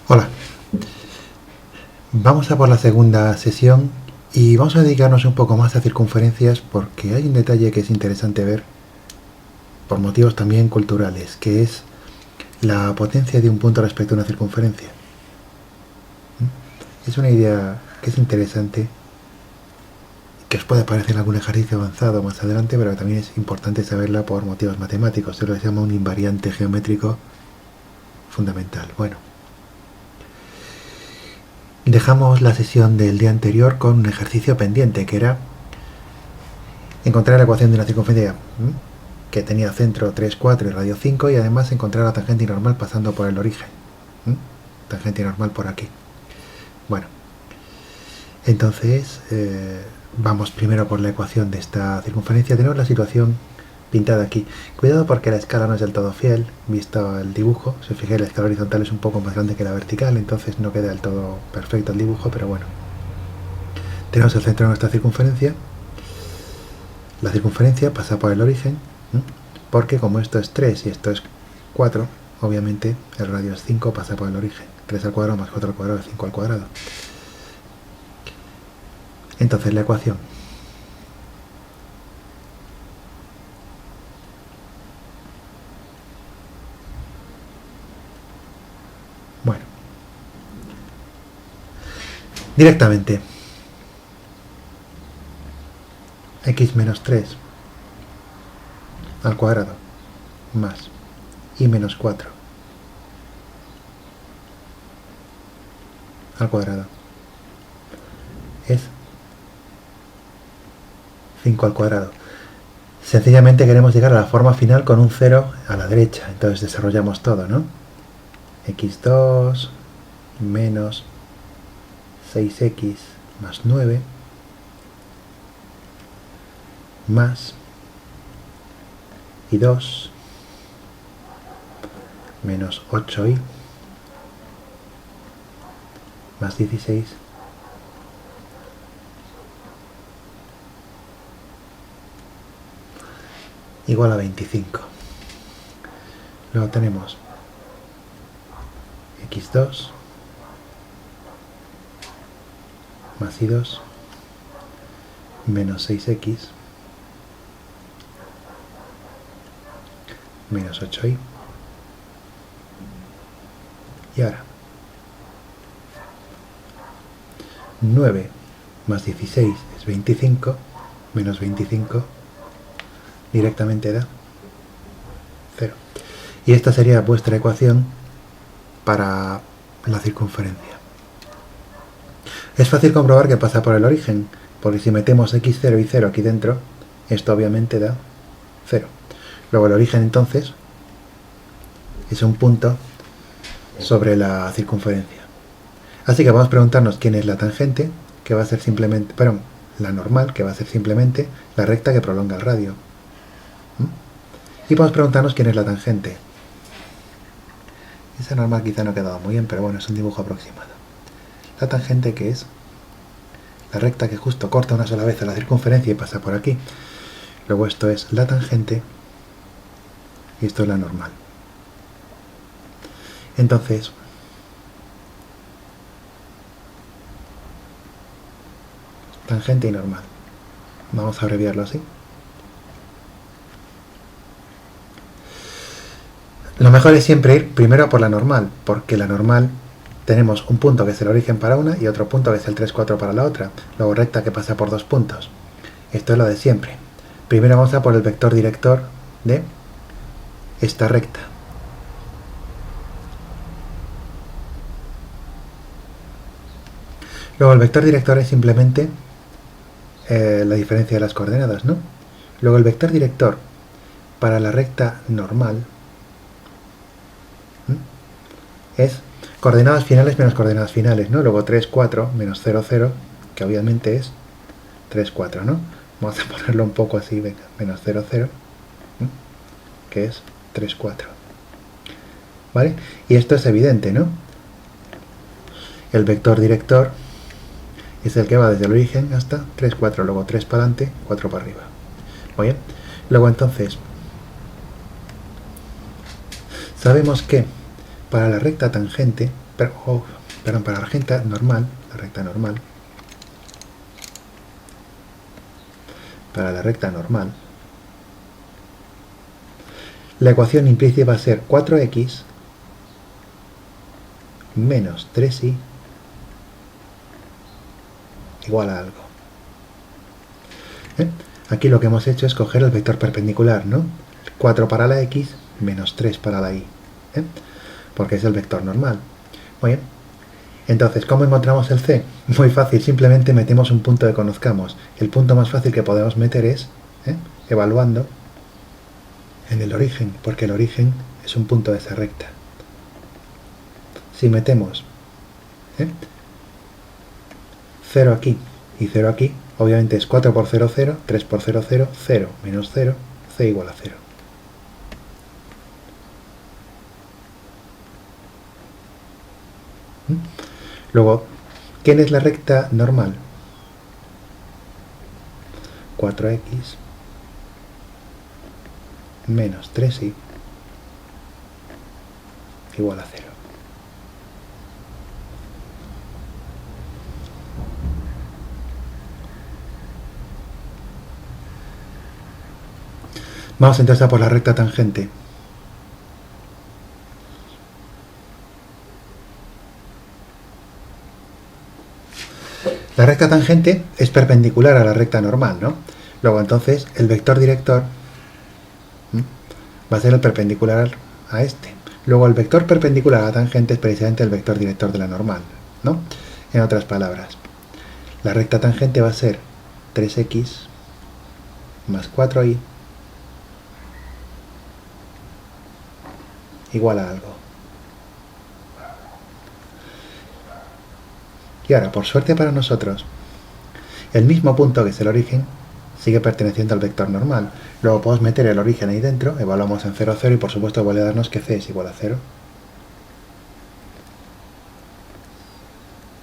Hola, vamos a por la segunda sesión y vamos a dedicarnos un poco más a circunferencias porque hay un detalle que es interesante ver por motivos también culturales, que es la potencia de un punto respecto a una circunferencia. Es una idea que es interesante, que os puede parecer algún ejercicio avanzado más adelante, pero también es importante saberla por motivos matemáticos. Se lo llama un invariante geométrico fundamental. Bueno, dejamos la sesión del día anterior con un ejercicio pendiente, que era encontrar la ecuación de una circunferencia que tenía centro 3, 4 y radio 5, y además encontrar la tangente normal pasando por el origen. Tangente normal por aquí. Bueno, entonces vamos primero por la ecuación de esta circunferencia. Tenemos la situación pintada aquí. Cuidado porque la escala no es del todo fiel, visto el dibujo. Si os fijáis, la escala horizontal es un poco más grande que la vertical, entonces no queda del todo perfecto el dibujo, pero bueno. Tenemos el centro de nuestra circunferencia. La circunferencia pasa por el origen, porque como esto es 3 y esto es 4, obviamente el radio es 5, pasa por el origen. 3 al cuadrado más 4 al cuadrado es 5 al cuadrado. Entonces la ecuación. Bueno. Directamente. X menos 3 al cuadrado más y menos 4 al cuadrado es 5 al cuadrado. Sencillamente queremos llegar a la forma final con un 0 a la derecha, entonces desarrollamos todo, ¿no? X2 menos 6x más 9 más y 2 menos 8y más 16 igual a 25. Luego tenemos x2 más y2 menos 6x menos 8y. Y ahora 9 más 16 es 25, menos 25 directamente da 0. Y esta sería vuestra ecuación para la circunferencia. Es fácil comprobar que pasa por el origen, porque si metemos x0 y 0 aquí dentro, esto obviamente da 0. Luego el origen entonces es un punto sobre la circunferencia. Así que vamos a preguntarnos quién es la tangente, que va a ser simplemente, perdón, la normal, que va a ser simplemente la recta que prolonga el radio. Y podemos preguntarnos quién es la tangente. Esa normal quizá no ha quedado muy bien, pero bueno, es un dibujo aproximado. La tangente, que es la recta que justo corta una sola vez a la circunferencia y pasa por aquí. Luego esto es la tangente y esto es la normal. Entonces, tangente y normal. Vamos a abreviarlo así. Lo mejor es siempre ir primero por la normal, porque la normal tenemos un punto que es el origen para una y otro punto que es el 3, 4 para la otra. Luego recta que pasa por dos puntos. Esto es lo de siempre. Primero vamos a por el vector director de esta recta. Luego el vector director es simplemente la diferencia de las coordenadas, ¿no? Luego el vector director para la recta normal es coordenadas finales menos coordenadas finales, ¿no? Luego 3, 4 menos 0, 0, que obviamente es 3, 4, ¿no? Vamos a ponerlo un poco así, venga, menos 0, 0, que es 3, 4. ¿Vale? Y esto es evidente, ¿no? El vector director es el que va desde el origen hasta 3, 4, luego 3 para adelante, 4 para arriba. Muy bien. Luego entonces, sabemos que para la recta tangente perdón, para la recta normal, para la recta normal, la ecuación implícita va a ser 4x menos 3y igual a algo. Aquí lo que hemos hecho es coger el vector perpendicular, ¿no? 4 para la x menos 3 para la y, porque es el vector normal. Muy bien. Entonces, ¿cómo encontramos el c? Muy fácil, simplemente metemos un punto que conozcamos. El punto más fácil que podemos meter es, evaluando, en el origen, porque el origen es un punto de esa recta. Si metemos 0 aquí y 0 aquí, obviamente es 4 por 0, 0, 3 por 0, 0, 0 menos 0, c igual a 0. Luego, ¿quién es la recta normal? 4x menos 3y igual a 0. Vamos entonces a por la recta tangente. La recta tangente es perpendicular a la recta normal, ¿no? Luego entonces el vector director va a ser el perpendicular a este. Luego el vector perpendicular a la tangente es precisamente el vector director de la normal, ¿no? En otras palabras, la recta tangente va a ser 3x más 4y igual a algo. Y ahora, por suerte para nosotros, el mismo punto que es el origen sigue perteneciendo al vector normal. Luego podemos meter el origen ahí dentro, evaluamos en 0, 0 y por supuesto vuelve a darnos que c es igual a 0.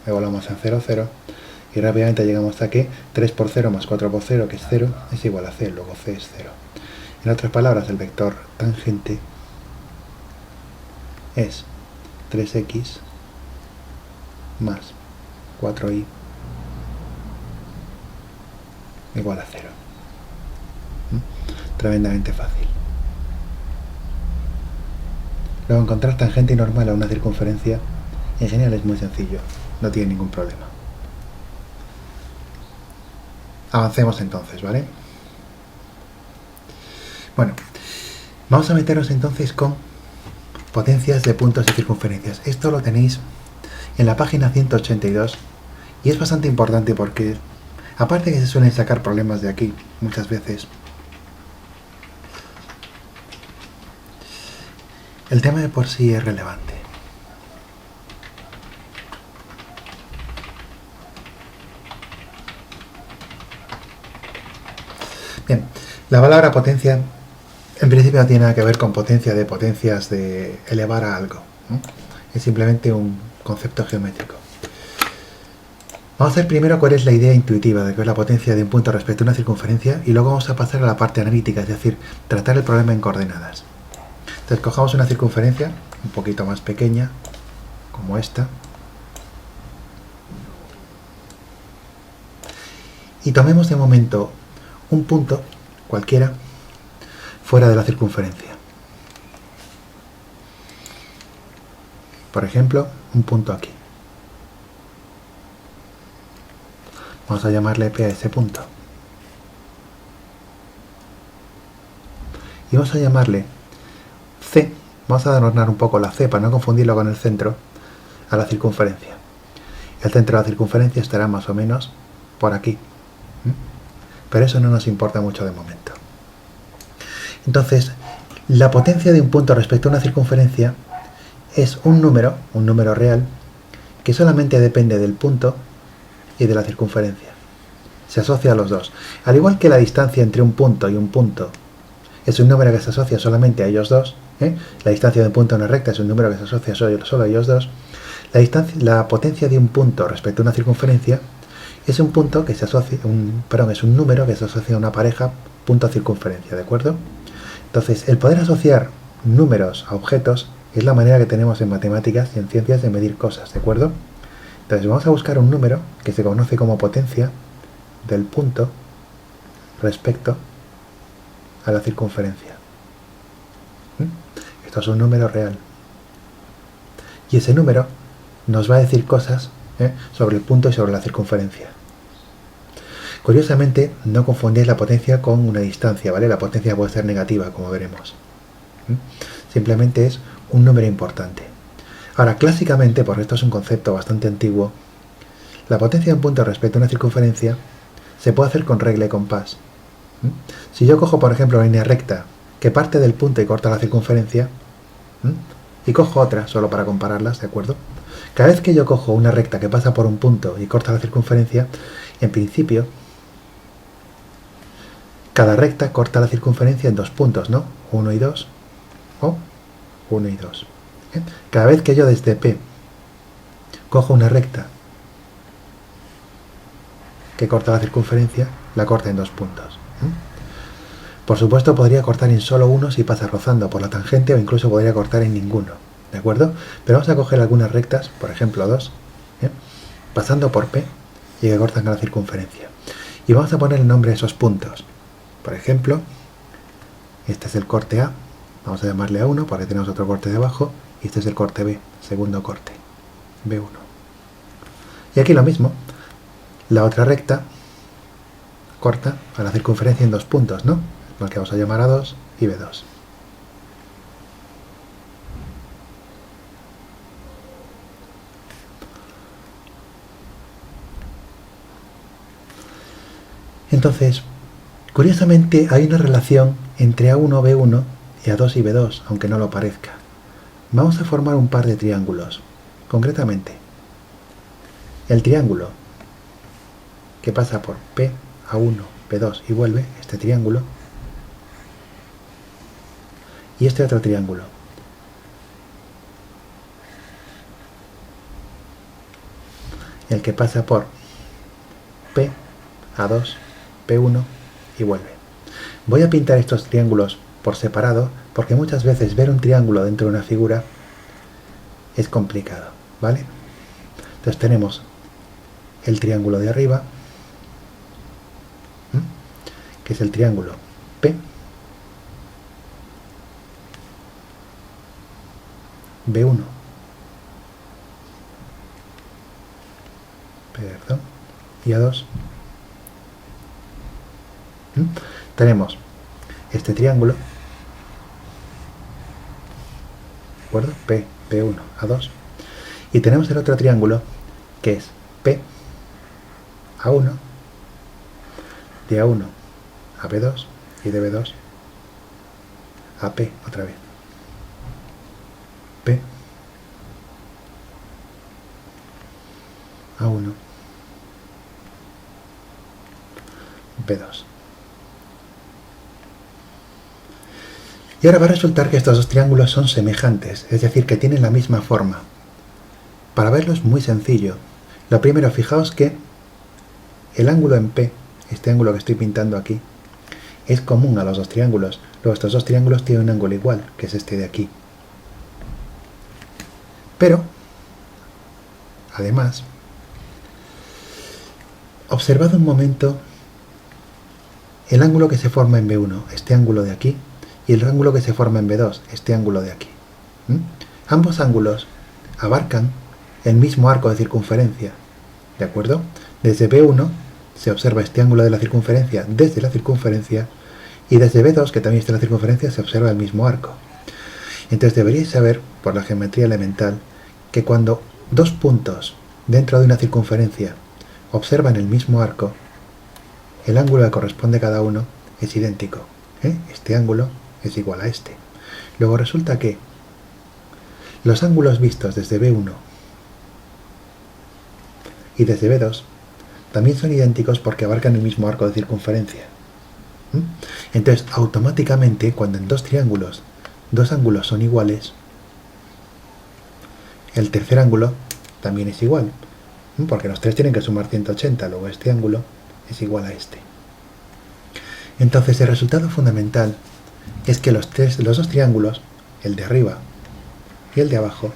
Evaluamos en 0, 0 y rápidamente llegamos hasta que 3 por 0 más 4 por 0, que es 0, es igual a c, luego c es 0. En otras palabras, el vector tangente es 3x más 4y igual a 0. Tremendamente fácil. Luego encontrar tangente y normal a una circunferencia en general es muy sencillo, no tiene ningún problema. Avancemos entonces, ¿vale? Bueno, vamos a meternos entonces con potencias de puntos y circunferencias. Esto lo tenéis en la página 182 y es bastante importante porque, aparte que se suelen sacar problemas de aquí muchas veces, el tema de por sí es relevante. Bien, la palabra potencia en principio no tiene nada que ver con potencia de potencias de elevar a algo, ¿no? Es simplemente un concepto geométrico. Vamos a ver primero cuál es la idea intuitiva de que es la potencia de un punto respecto a una circunferencia y luego vamos a pasar a la parte analítica, es decir, tratar el problema en coordenadas. Entonces cojamos una circunferencia un poquito más pequeña, como esta, y tomemos de momento un punto cualquiera fuera de la circunferencia. Por ejemplo, un punto aquí. Vamos a llamarle P a ese punto. Y vamos a llamarle C. Vamos a adornar un poco la C para no confundirlo con el centro a la circunferencia. El centro de la circunferencia estará más o menos por aquí. Pero eso no nos importa mucho de momento. Entonces, la potencia de un punto respecto a una circunferencia es un número real, que solamente depende del punto y de la circunferencia. Se asocia a los dos. Al igual que la distancia entre un punto y un punto es un número que se asocia solamente a ellos dos, la distancia de un punto a una recta es un número que se asocia solo a ellos dos, la potencia de un punto respecto a una circunferencia es un punto que se asocia, es un número que se asocia a una pareja punto-circunferencia, ¿de acuerdo? Entonces, el poder asociar números a objetos Es la manera que tenemos en matemáticas y en ciencias de medir cosas, ¿de acuerdo? Entonces vamos a buscar un número que se conoce como potencia del punto respecto a la circunferencia. Esto es un número real. Y ese número nos va a decir cosas sobre el punto y sobre la circunferencia. Curiosamente, no confundéis la potencia con una distancia, ¿vale? La potencia puede ser negativa, como veremos. Simplemente es un número importante. Ahora, clásicamente, porque esto es un concepto bastante antiguo, la potencia de un punto respecto a una circunferencia se puede hacer con regla y compás. Si yo cojo, por ejemplo, la línea recta que parte del punto y corta la circunferencia, y cojo otra solo para compararlas, ¿de acuerdo? Cada vez que yo cojo una recta que pasa por un punto y corta la circunferencia, en principio, cada recta corta la circunferencia en dos puntos, ¿no? 1 y 2, o 1 y 2. Cada vez que yo desde P cojo una recta que corta la circunferencia, la corta en dos puntos. Por supuesto, podría cortar en solo uno si pasa rozando por la tangente, o incluso podría cortar en ninguno, ¿de acuerdo? Pero vamos a coger algunas rectas, por ejemplo 2, pasando por P y que cortan a la circunferencia. Y vamos a poner el nombre a esos puntos. Por ejemplo, este es el corte A, vamos a llamarle A1 porque tenemos otro corte debajo, y este es el corte B, segundo corte, B1. Y aquí lo mismo, la otra recta corta a la circunferencia en dos puntos, ¿no? Lo que vamos a llamar A2 y B2. Entonces, curiosamente hay una relación entre A1, B1 y A2 y B2, aunque no lo parezca. Vamos a formar un par de triángulos. Concretamente, el triángulo que pasa por P, A1, B2 y vuelve, este triángulo, y este otro triángulo. El que pasa por P, A2, P1 y vuelve. Voy a pintar estos triángulos por separado porque muchas veces ver un triángulo dentro de una figura es complicado, ¿vale? Entonces tenemos el triángulo de arriba, que es el triángulo P, B1, perdón, y A2. Tenemos este triángulo, ¿de acuerdo? P, B1, A2. Y tenemos el otro triángulo, que es P, A1, de A1 a B2 y de B2 a P otra vez. P, A1, B2. Y ahora va a resultar que estos dos triángulos son semejantes, es decir, que tienen la misma forma. Para verlo es muy sencillo. Lo primero, fijaos que el ángulo en P, este ángulo que estoy pintando aquí, es común a los dos triángulos. Luego estos dos triángulos tienen un ángulo igual, que es este de aquí. Pero, además, observad un momento el ángulo que se forma en B1, este ángulo de aquí, y el ángulo que se forma en B2, este ángulo de aquí. Ambos ángulos abarcan el mismo arco de circunferencia, ¿de acuerdo? Desde B1 se observa este ángulo de la circunferencia desde la circunferencia, y desde B2, que también está en la circunferencia, se observa el mismo arco. Entonces deberíais saber, por la geometría elemental, que cuando dos puntos dentro de una circunferencia observan el mismo arco, el ángulo que corresponde a cada uno es idéntico. Este ángulo es igual a este. Luego resulta que los ángulos vistos desde B1 y desde B2 también son idénticos porque abarcan el mismo arco de circunferencia. Entonces, automáticamente, cuando en dos triángulos, dos ángulos son iguales, el tercer ángulo también es igual, porque los tres tienen que sumar 180, luego este ángulo es igual a este. Entonces, el resultado fundamental es que los dos triángulos, el de arriba y el de abajo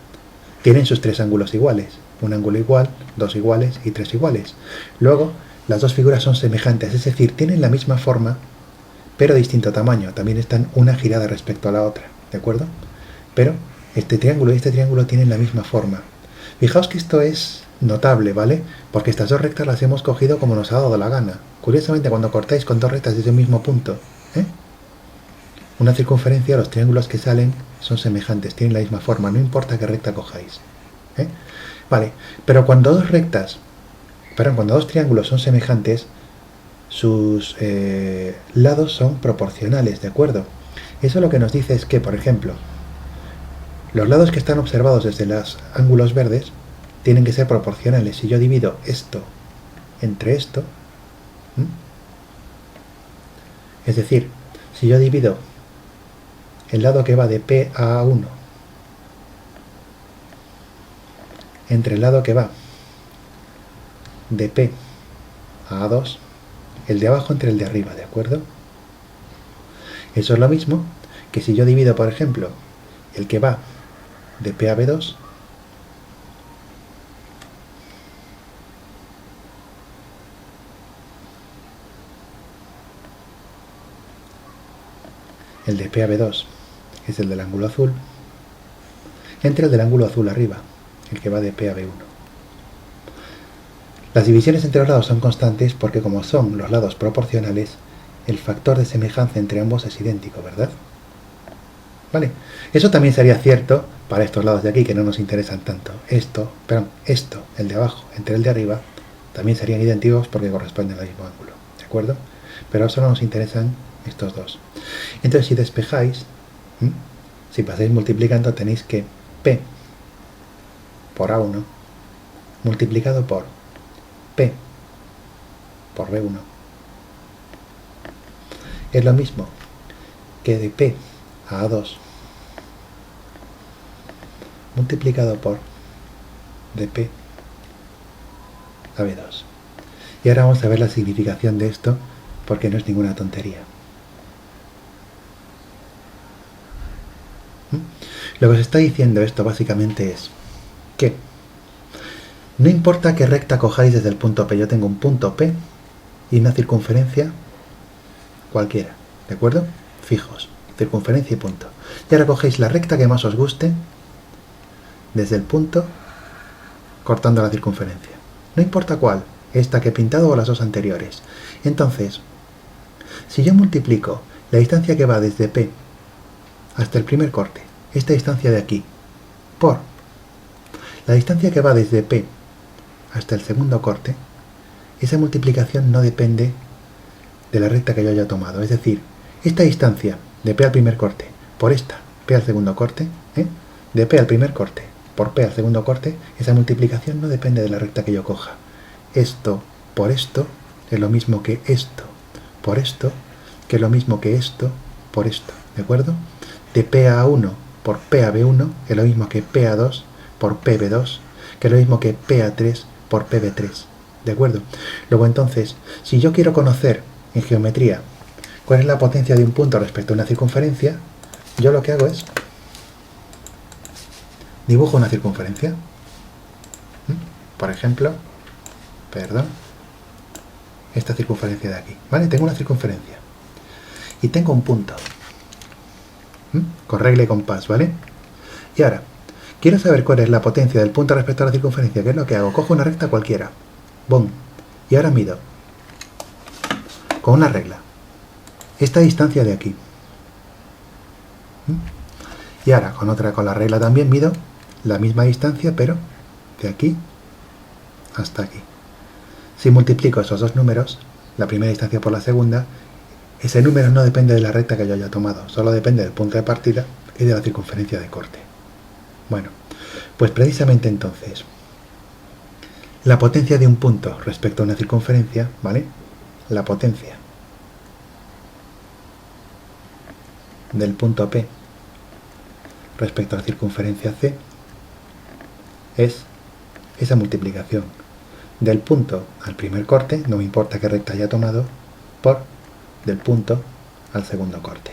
tienen sus tres ángulos iguales. Un ángulo igual, dos iguales y tres iguales. Luego, las dos figuras son semejantes, es decir, tienen la misma forma, pero distinto tamaño. También están una girada respecto a la otra, ¿de acuerdo? Pero este triángulo y este triángulo tienen la misma forma. Fijaos que esto es notable, ¿vale? Porque estas dos rectas las hemos cogido como nos ha dado la gana. Curiosamente, cuando cortáis con dos rectas desde un mismo punto, una circunferencia, los triángulos que salen son semejantes, tienen la misma forma, no importa qué recta cojáis. Vale, pero cuando cuando dos triángulos son semejantes, sus lados son proporcionales, ¿de acuerdo? Eso lo que nos dice es que, por ejemplo, los lados que están observados desde los ángulos verdes tienen que ser proporcionales. Si yo divido esto entre esto, es decir, si yo divido el lado que va de P a A1 entre el lado que va de P a A2, el de abajo entre el de arriba, ¿de acuerdo? Eso es lo mismo que si yo divido, por ejemplo, el que va de P a B2 el de P a B2 es el del ángulo azul, entre el del ángulo azul arriba, el que va de P a B1. Las divisiones entre los lados son constantes porque como son los lados proporcionales, el factor de semejanza entre ambos es idéntico, ¿verdad? ¿Vale? Eso también sería cierto para estos lados de aquí que no nos interesan tanto. Esto, el de abajo entre el de arriba, también serían idénticos porque corresponden al mismo ángulo, ¿de acuerdo? Pero solo nos interesan estos dos. Entonces, si despejáis, si pasáis multiplicando, tenéis que P por A1 multiplicado por P por B1 es lo mismo que de P a A2 multiplicado por de P a B2. Y ahora vamos a ver la significación de esto porque no es ninguna tontería. Lo que os está diciendo esto básicamente es que no importa qué recta cojáis desde el punto P, yo tengo un punto P y una circunferencia cualquiera, ¿de acuerdo? Fijos, circunferencia y punto. Y ahora cogéis la recta que más os guste desde el punto cortando la circunferencia. No importa cuál, esta que he pintado o las dos anteriores. Entonces, si yo multiplico la distancia que va desde P hasta el primer corte, esta distancia de aquí, por la distancia que va desde P hasta el segundo corte, esa multiplicación no depende de la recta que yo haya tomado. Es decir, esta distancia de P al primer corte por esta P al segundo corte, de P al primer corte por P al segundo corte, esa multiplicación no depende de la recta que yo coja. Esto por esto es lo mismo que esto por esto, que es lo mismo que esto por esto, ¿de acuerdo? De P a 1 por P a B1 es lo mismo que P a 2 por P B2, que es lo mismo que P a 3 por P B3, ¿de acuerdo? Luego entonces, si yo quiero conocer en geometría cuál es la potencia de un punto respecto a una circunferencia, yo lo que hago es dibujo una circunferencia. Por ejemplo, esta circunferencia de aquí, ¿vale? Tengo una circunferencia y tengo un punto con regla y compás, ¿vale? Y ahora, quiero saber cuál es la potencia del punto respecto a la circunferencia. ¿Qué es lo que hago? Cojo una recta cualquiera, ¡bum! Y ahora mido con una regla esta distancia de aquí. Y ahora con la regla también mido la misma distancia, pero de aquí hasta aquí. Si multiplico esos dos números, la primera distancia por la segunda, ese número no depende de la recta que yo haya tomado, solo depende del punto de partida y de la circunferencia de corte. Bueno, pues precisamente entonces, la potencia de un punto respecto a una circunferencia, ¿vale? La potencia del punto P respecto a la circunferencia C es esa multiplicación del punto al primer corte, no me importa qué recta haya tomado, por del punto al segundo corte.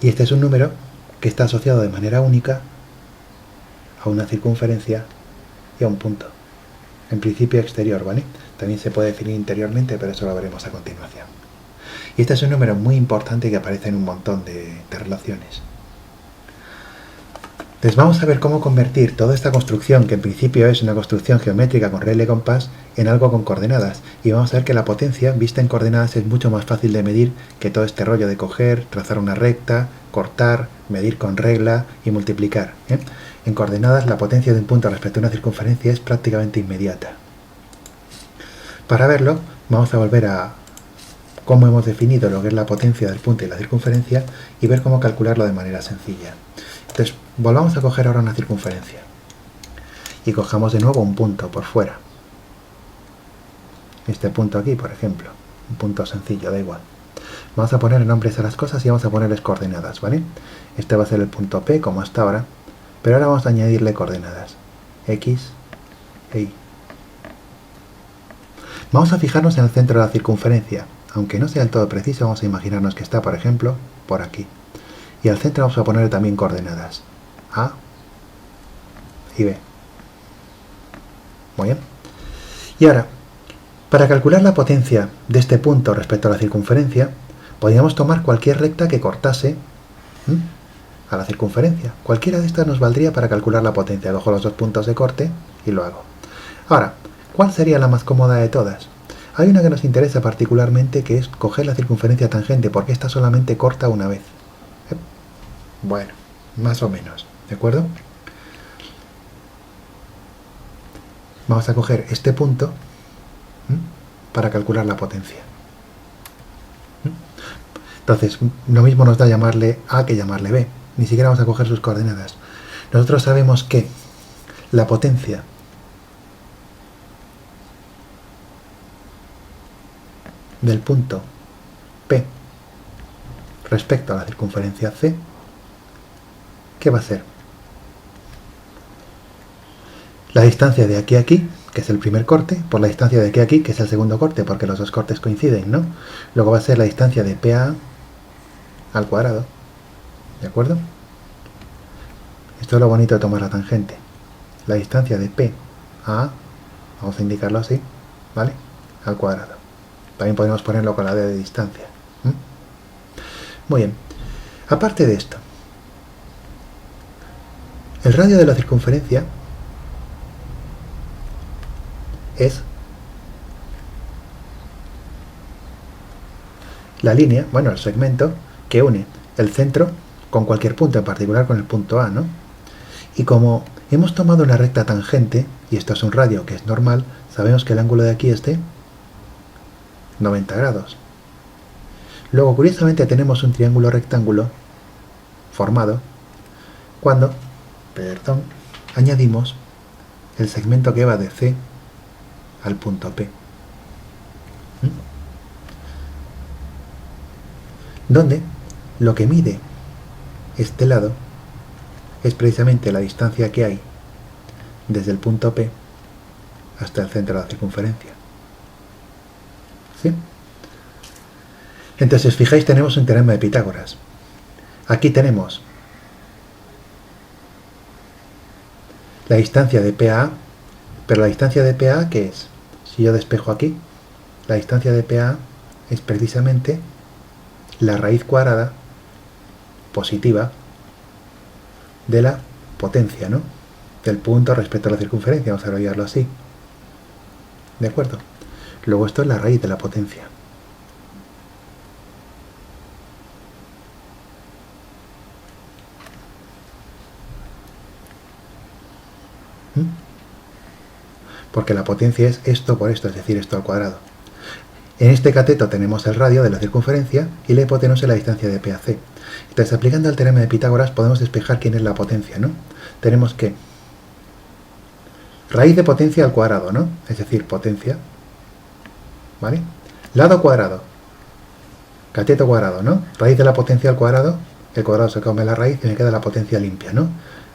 Y este es un número que está asociado de manera única a una circunferencia y a un punto. En principio exterior, ¿vale? También se puede definir interiormente, pero eso lo veremos a continuación. Y este es un número muy importante que aparece en un montón de relaciones. Entonces vamos a ver cómo convertir toda esta construcción, que en principio es una construcción geométrica con regla y compás, en algo con coordenadas. Y vamos a ver que la potencia, vista en coordenadas, es mucho más fácil de medir que todo este rollo de coger, trazar una recta, cortar, medir con regla y multiplicar, ¿eh? En coordenadas, la potencia de un punto respecto a una circunferencia es prácticamente inmediata. Para verlo, vamos a volver a cómo hemos definido lo que es la potencia del punto y la circunferencia y ver cómo calcularlo de manera sencilla. Entonces, volvamos a coger ahora una circunferencia y cojamos de nuevo un punto por fuera. Este punto aquí, por ejemplo, un punto sencillo, da igual. Vamos a poner nombres a las cosas y vamos a ponerles coordenadas, ¿vale? Este va a ser el punto P, como hasta ahora, pero ahora vamos a añadirle coordenadas, X e Y. Vamos a fijarnos en el centro de la circunferencia. Aunque no sea del todo preciso, vamos a imaginarnos que está, por ejemplo, por aquí. Y al centro vamos a poner también coordenadas, A y B. Muy bien. Y ahora, para calcular la potencia de este punto respecto a la circunferencia, podríamos tomar cualquier recta que cortase a la circunferencia. Cualquiera de estas nos valdría para calcular la potencia. Cojo los dos puntos de corte y lo hago. Ahora, ¿cuál sería la más cómoda de todas? Hay una que nos interesa particularmente, que es coger la circunferencia tangente, porque esta solamente corta una vez. Bueno, más o menos, ¿de acuerdo? Vamos a coger este punto para calcular la potencia. Entonces, lo mismo nos da llamarle A que llamarle B. Ni siquiera vamos a coger sus coordenadas. Nosotros sabemos que la potencia del punto P respecto a la circunferencia C, ¿qué va a ser? La distancia de aquí a aquí, que es el primer corte, por la distancia de aquí a aquí, que es el segundo corte, porque los dos cortes coinciden, ¿no? Luego va a ser la distancia de PA al cuadrado, ¿de acuerdo? Esto es lo bonito de tomar la tangente. La distancia de P a A, vamos a indicarlo así, ¿vale? Al cuadrado. También podemos ponerlo con la D de distancia. Muy bien. Aparte de esto, el radio de la circunferencia es la línea, bueno, el segmento que une el centro con cualquier punto, en particular con el punto A, ¿no? Y como hemos tomado una recta tangente, y esto es un radio que es normal, sabemos que el ángulo de aquí es de 90 grados. Luego, curiosamente, tenemos un triángulo rectángulo formado cuando, añadimos el segmento que va de C al punto P. Donde lo que mide este lado es precisamente la distancia que hay desde el punto P hasta el centro de la circunferencia. ¿Sí? Entonces, si os fijáis, tenemos un teorema de Pitágoras. Aquí tenemos la distancia de PA, pero la distancia de PA, ¿qué es? Si yo despejo aquí, la distancia de PA es precisamente la raíz cuadrada positiva de la potencia, ¿no? Del punto respecto a la circunferencia, vamos a abreviarlo así. ¿De acuerdo? Luego esto es la raíz de la potencia. Porque la potencia es esto por esto, es decir, esto al cuadrado. En este cateto tenemos el radio de la circunferencia y la hipotenusa es la distancia de P a C. Entonces, aplicando el teorema de Pitágoras podemos despejar quién es la potencia, ¿no? Tenemos que raíz de potencia al cuadrado, ¿no? Es decir, potencia, ¿vale? Lado cuadrado, cateto cuadrado, ¿no? Raíz de la potencia al cuadrado, el cuadrado se come la raíz y me queda la potencia limpia, ¿no?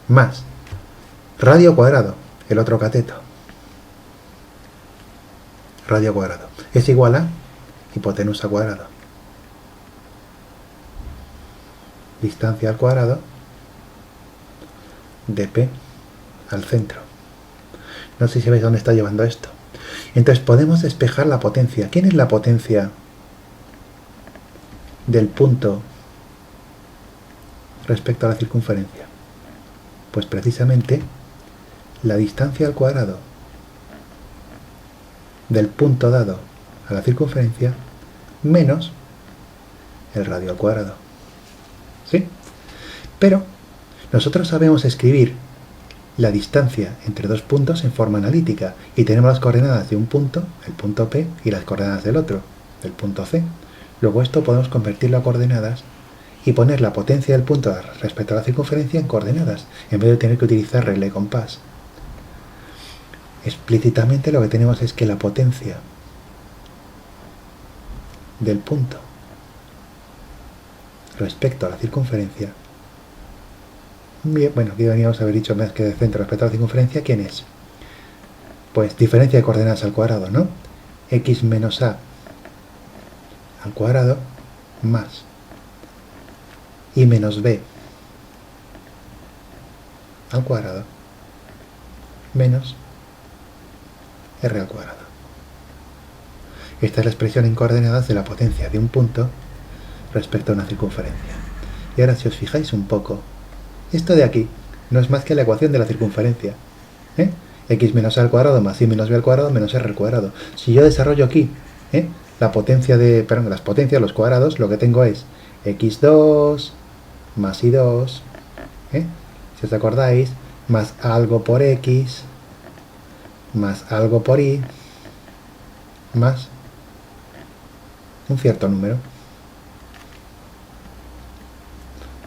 Más radio cuadrado, el otro cateto, radio cuadrado, es igual a hipotenusa cuadrado. distancia al cuadrado de P al centro. No sé si veis dónde está llevando esto. Entonces podemos despejar la potencia. ¿Quién es la potencia del punto respecto a la circunferencia? Pues precisamente la distancia al cuadrado del punto dado a la circunferencia menos el radio al cuadrado. ¿Sí? Pero nosotros sabemos escribir la distancia entre dos puntos en forma analítica y tenemos las coordenadas de un punto, el punto P, y las coordenadas del otro, del punto C. Luego esto podemos convertirlo a coordenadas y poner la potencia del punto respecto a la circunferencia en coordenadas, en vez de tener que utilizar regla y compás. Explícitamente lo que tenemos es que la potencia del punto respecto a la circunferencia, bien, bueno, aquí deberíamos haber dicho más que de centro respecto a la circunferencia, ¿quién es? Pues diferencia de coordenadas al cuadrado, ¿no? X menos A al cuadrado más Y menos B al cuadrado menos R al cuadrado. Esta es la expresión en coordenadas de la potencia de un punto respecto a una circunferencia. Y ahora si os fijáis un poco, esto de aquí no es más que la ecuación de la circunferencia. X menos A al cuadrado más Y menos B al cuadrado menos R al cuadrado. Si yo desarrollo aquí la potencia las potencias, los cuadrados, lo que tengo es x2 más y2, si os acordáis, más algo por x, más algo por y, más un cierto número.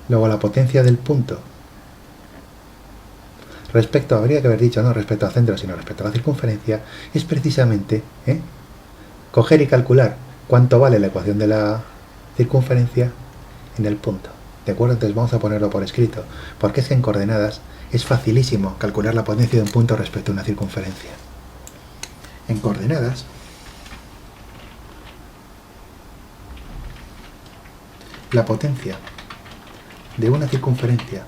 Luego la potencia del punto respecto, habría que haber dicho no respecto al centro, sino respecto a la circunferencia, es precisamente coger y calcular cuánto vale la ecuación de la circunferencia en el punto. ¿De acuerdo? Entonces vamos a ponerlo por escrito, porque es que en coordenadas es facilísimo calcular la potencia de un punto respecto a una circunferencia. En coordenadas, la potencia de una circunferencia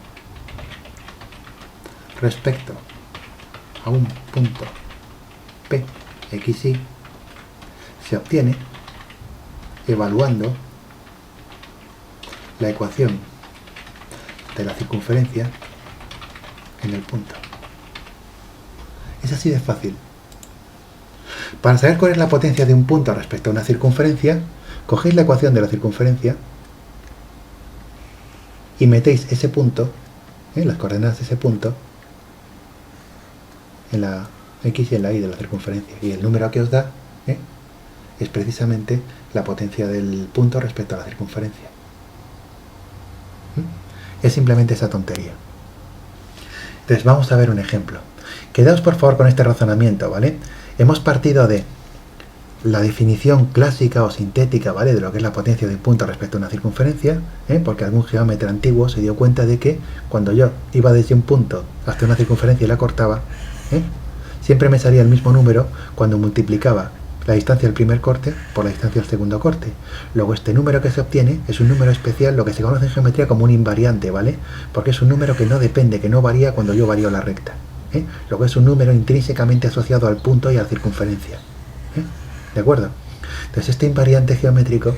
respecto a un punto P, X, Y, se obtiene evaluando la ecuación de la circunferencia en el punto. Es así de fácil. Para saber cuál es la potencia de un punto respecto a una circunferencia, cogéis la ecuación de la circunferencia y metéis ese punto, las coordenadas de ese punto, en la X y en la Y de la circunferencia. Y el número que os da es precisamente la potencia del punto respecto a la circunferencia. Es simplemente esa tontería. Entonces vamos a ver un ejemplo. Quedaos por favor con este razonamiento, ¿vale? Hemos partido de la definición clásica o sintética, ¿vale?, de lo que es la potencia de un punto respecto a una circunferencia, porque algún geómetra antiguo se dio cuenta de que cuando yo iba desde un punto hasta una circunferencia y la cortaba, siempre me salía el mismo número cuando multiplicaba la distancia del primer corte por la distancia del segundo corte. Luego este número que se obtiene es un número especial, lo que se conoce en geometría como un invariante, ¿vale? Porque es un número que no depende, que no varía cuando yo varío la recta. Luego es un número intrínsecamente asociado al punto y a la circunferencia. ¿De acuerdo? Entonces este invariante geométrico,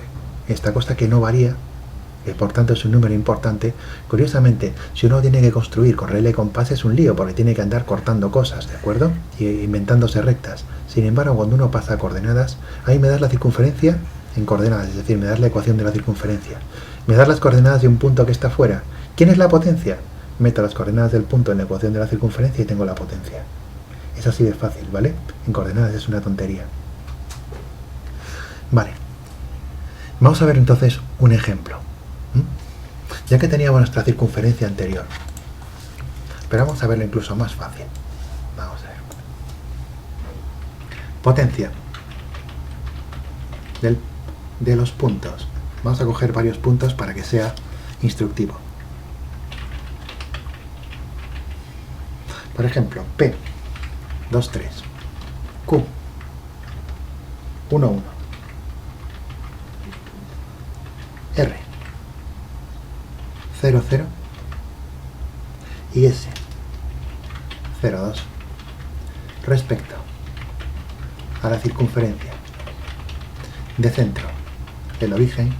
esta cosa que no varía, que por tanto es un número importante, curiosamente, si uno tiene que construir con regla y compás es un lío, porque tiene que andar cortando cosas, ¿de acuerdo? Y inventándose rectas. Sin embargo, cuando uno pasa a coordenadas, ahí me das la circunferencia en coordenadas, es decir, me das la ecuación de la circunferencia. Me das las coordenadas de un punto que está fuera. ¿Quién es la potencia? Meto las coordenadas del punto en la ecuación de la circunferencia y tengo la potencia. Es así de fácil, ¿vale? En coordenadas es una tontería. Vale. Vamos a ver entonces un ejemplo. Ya que teníamos nuestra circunferencia anterior. Pero vamos a verlo incluso más fácil. Vamos a ver. Potencia de los puntos. Vamos a coger varios puntos para que sea instructivo. Por ejemplo, P, 2, 3, Q, 1, 1, R, 0, 0 y S 0, 2 respecto a la circunferencia de centro del origen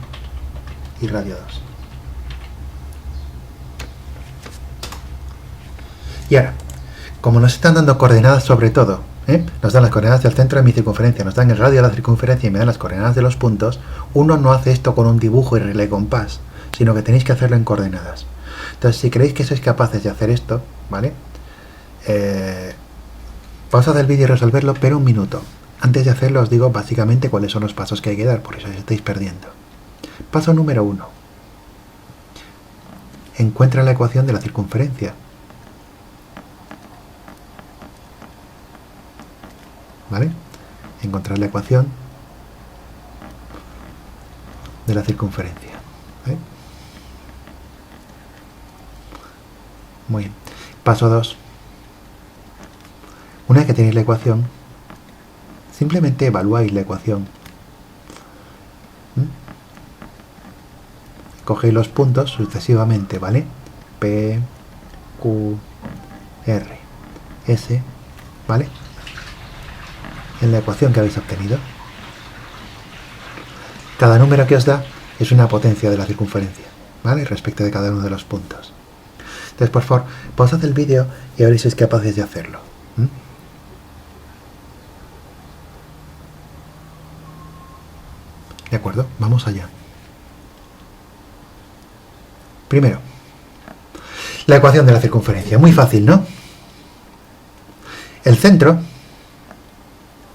y radio 2. Y ahora, como nos están dando coordenadas sobre todo, nos dan las coordenadas del centro de mi circunferencia, nos dan el radio de la circunferencia y me dan las coordenadas de los puntos, uno no hace esto con un dibujo y regla y compás, sino que tenéis que hacerlo en coordenadas. Entonces, si creéis que sois capaces de hacer esto, ¿vale? Pausad el vídeo y resolverlo, pero un minuto. Antes de hacerlo os digo básicamente cuáles son los pasos que hay que dar, por eso os estáis perdiendo. Paso número 1. Encuentra la ecuación de la circunferencia. ¿Vale? Encontrar la ecuación de la circunferencia. ¿Vale? Muy bien. Paso 2. Una vez que tenéis la ecuación, simplemente evaluáis la ecuación. Cogéis los puntos sucesivamente, ¿vale? P, Q, R, S, ¿vale? En la ecuación que habéis obtenido. Cada número que os da es una potencia de la circunferencia, ¿vale? Respecto de cada uno de los puntos. Entonces, por favor, pausad el vídeo y a ver si sois capaces de hacerlo. De acuerdo, vamos allá. Primero, la ecuación de la circunferencia. Muy fácil, ¿no? El centro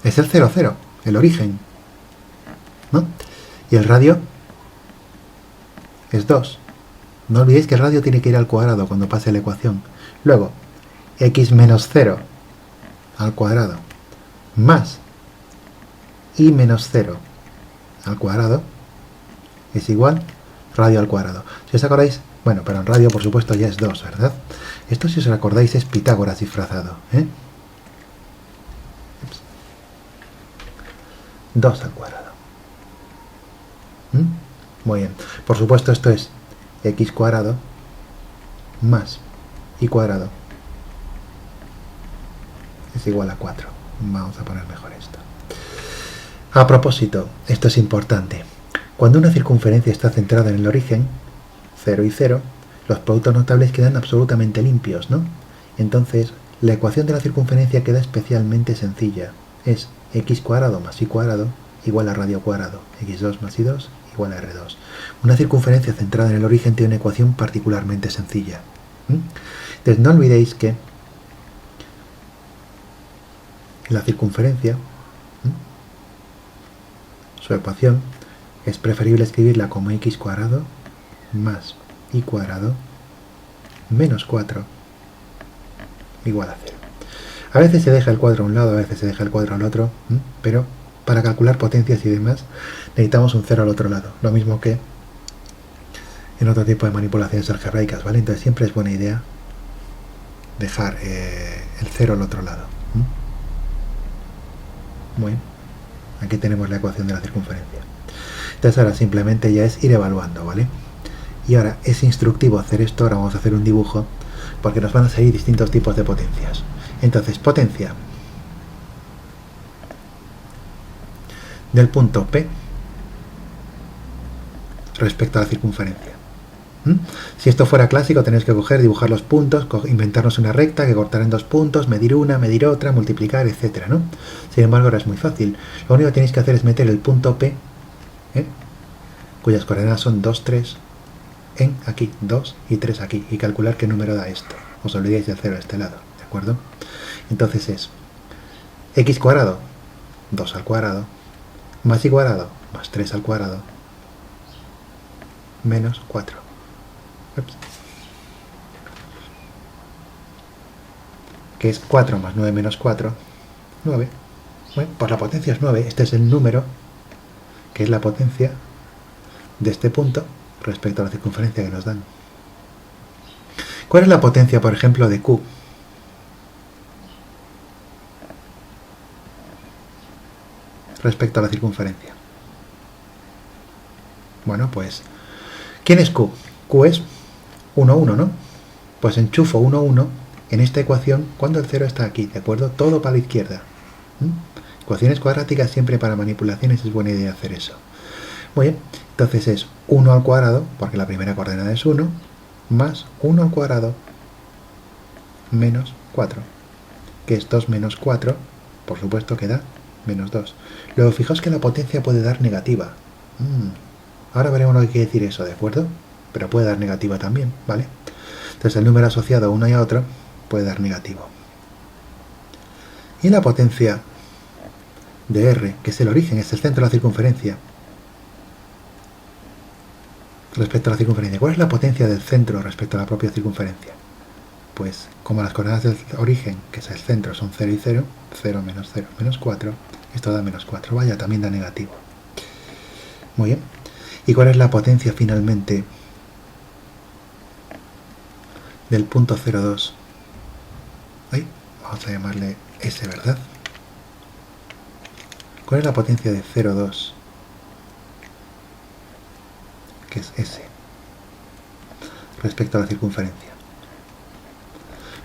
es el 0, 0, el origen, ¿no? Y el radio es 2. No olvidéis que el radio tiene que ir al cuadrado cuando pase la ecuación. Luego, x menos 0 al cuadrado más y menos 0 al cuadrado es igual radio al cuadrado. Si os acordáis, bueno, pero en radio por supuesto ya es 2, ¿verdad? Esto, si os acordáis, es Pitágoras disfrazado, 2 al cuadrado. Muy bien. Por supuesto esto es x cuadrado más y cuadrado es igual a 4. Vamos a poner mejor esto. A propósito, esto es importante. Cuando una circunferencia está centrada en el origen, 0 y 0, los productos notables quedan absolutamente limpios, ¿no? Entonces, la ecuación de la circunferencia queda especialmente sencilla. Es x cuadrado más y cuadrado igual a radio cuadrado. x2 más y2 igual a r2. Una circunferencia centrada en el origen tiene una ecuación particularmente sencilla. Entonces, no olvidéis que la circunferencia, su ecuación, es preferible escribirla como x cuadrado más y cuadrado menos 4 igual a 0. A veces se deja el cuadro a un lado, a veces se deja el cuadro al otro, pero para calcular potencias y demás necesitamos un 0 al otro lado, lo mismo que en otro tipo de manipulaciones algebraicas, ¿vale? Entonces siempre es buena idea dejar el 0 al otro lado. Muy bien. Aquí tenemos la ecuación de la circunferencia. Entonces ahora simplemente ya es ir evaluando, ¿vale? Y ahora es instructivo hacer esto. Ahora vamos a hacer un dibujo porque nos van a salir distintos tipos de potencias. Entonces, potencia del punto P respecto a la circunferencia. Si esto fuera clásico, tenéis que coger, dibujar los puntos, inventarnos una recta que cortar en 2 puntos, medir una, medir otra, multiplicar, etcétera, ¿no? Sin embargo, ahora es muy fácil. Lo único que tenéis que hacer es meter el punto P, cuyas coordenadas son 2, 3, en aquí, 2 y 3 aquí, y calcular qué número da esto. Os olvidéis del 0 de este lado, ¿de acuerdo? Entonces es x cuadrado, 2 al cuadrado, más y cuadrado, más 3 al cuadrado, menos 4. Que es 4 más 9 menos 4, 9. Bueno, pues la potencia es 9. Este es el número, que es la potencia de este punto respecto a la circunferencia que nos dan. ¿Cuál es la potencia, por ejemplo, de Q? Respecto a la circunferencia. Bueno, pues, ¿quién es Q? Q es 1, 1, ¿no? Pues enchufo 1, 1 en esta ecuación cuando el 0 está aquí, ¿de acuerdo? Todo para la izquierda. Ecuaciones cuadráticas, siempre para manipulaciones es buena idea hacer eso. Muy bien, entonces es 1 al cuadrado, porque la primera coordenada es 1, más 1 al cuadrado menos 4, que es 2 menos 4, por supuesto que da menos 2. Luego fijaos que la potencia puede dar negativa. Ahora veremos lo que quiere decir eso, ¿de acuerdo? Pero puede dar negativa también, ¿vale? Entonces el número asociado a uno y a otro puede dar negativo. Y la potencia de R, que es el origen, es el centro de la circunferencia, respecto a la circunferencia. ¿Cuál es la potencia del centro respecto a la propia circunferencia? Pues como las coordenadas del origen, que es el centro, son 0 y 0, 0 menos 4, esto da menos 4. Vaya, también da negativo. Muy bien. ¿Y cuál es la potencia finalmente del punto 0,2? Ahí, vamos a llamarle S, ¿verdad? ¿Cuál es la potencia de 0,2? Que es S, respecto a la circunferencia.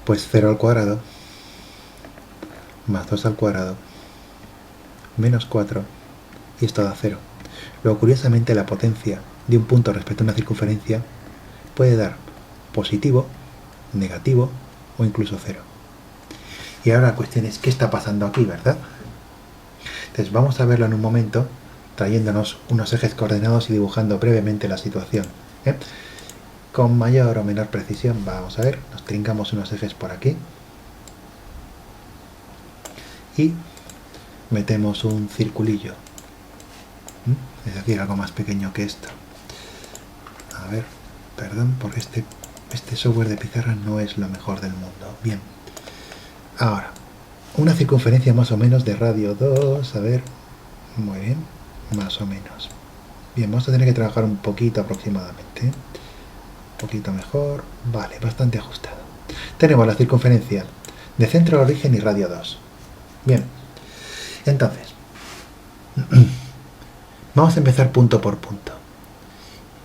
Pues 0 al cuadrado más 2 al cuadrado menos 4, y esto da 0. Luego, curiosamente, la potencia de un punto respecto a una circunferencia puede dar positivo, negativo o incluso 0. Y ahora la cuestión es, ¿qué está pasando aquí, verdad? Entonces vamos a verlo en un momento, trayéndonos unos ejes coordenados y dibujando brevemente la situación, ¿eh? Con mayor o menor precisión. Vamos a ver, nos trincamos unos ejes por aquí y metemos un circulillo, es decir, algo más pequeño que esto. A ver, perdón, porque este software de pizarra no es lo mejor del mundo. Bien, ahora, una circunferencia más o menos de radio 2, a ver, muy bien, más o menos. Bien, vamos a tener que trabajar un poquito aproximadamente, ¿eh? Un poquito mejor, vale, bastante ajustado. Tenemos la circunferencia de centro al origen y radio 2. Bien, entonces, vamos a empezar punto por punto.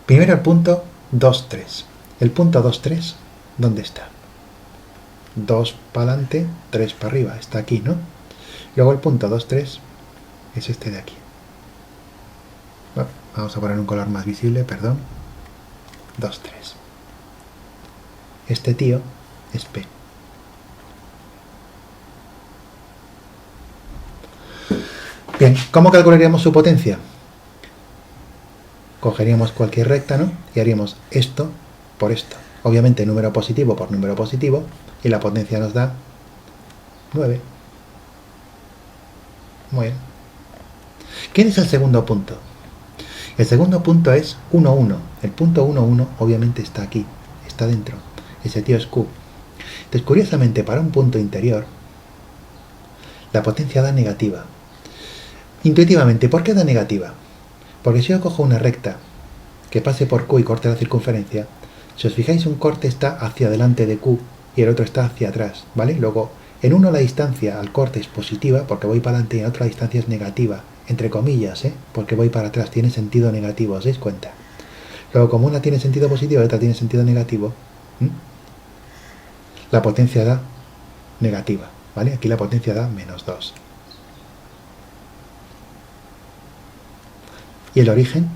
Primero el punto 2, 3. El punto 2, 3, ¿dónde está? 2 para adelante, 3 para arriba, está aquí, ¿no? Luego el punto 2, 3 es este de aquí. Bueno, vamos a poner un color más visible, perdón. 2, 3. Este tío es P. Bien, ¿cómo calcularíamos su potencia? Cogeríamos cualquier recta, ¿no? Y haríamos esto por esto. Obviamente número positivo por número positivo, y la potencia nos da 9. Muy bien. ¿Quién es el segundo punto? El segundo punto es 1, 1. El punto 1, 1 obviamente está aquí, está dentro. Ese tío es Q. Entonces, curiosamente, para un punto interior, la potencia da negativa. Intuitivamente, ¿por qué da negativa? Porque si yo cojo una recta que pase por Q y corte la circunferencia, si os fijáis, un corte está hacia adelante de Q y el otro está hacia atrás, ¿vale? Luego, en uno la distancia al corte es positiva porque voy para adelante, y en otro la distancia es negativa, entre comillas, porque voy para atrás, tiene sentido negativo, ¿os dais cuenta? Luego, como una tiene sentido positivo y otra tiene sentido negativo, la potencia da negativa, ¿vale? Aquí la potencia da menos 2. ¿Y el origen?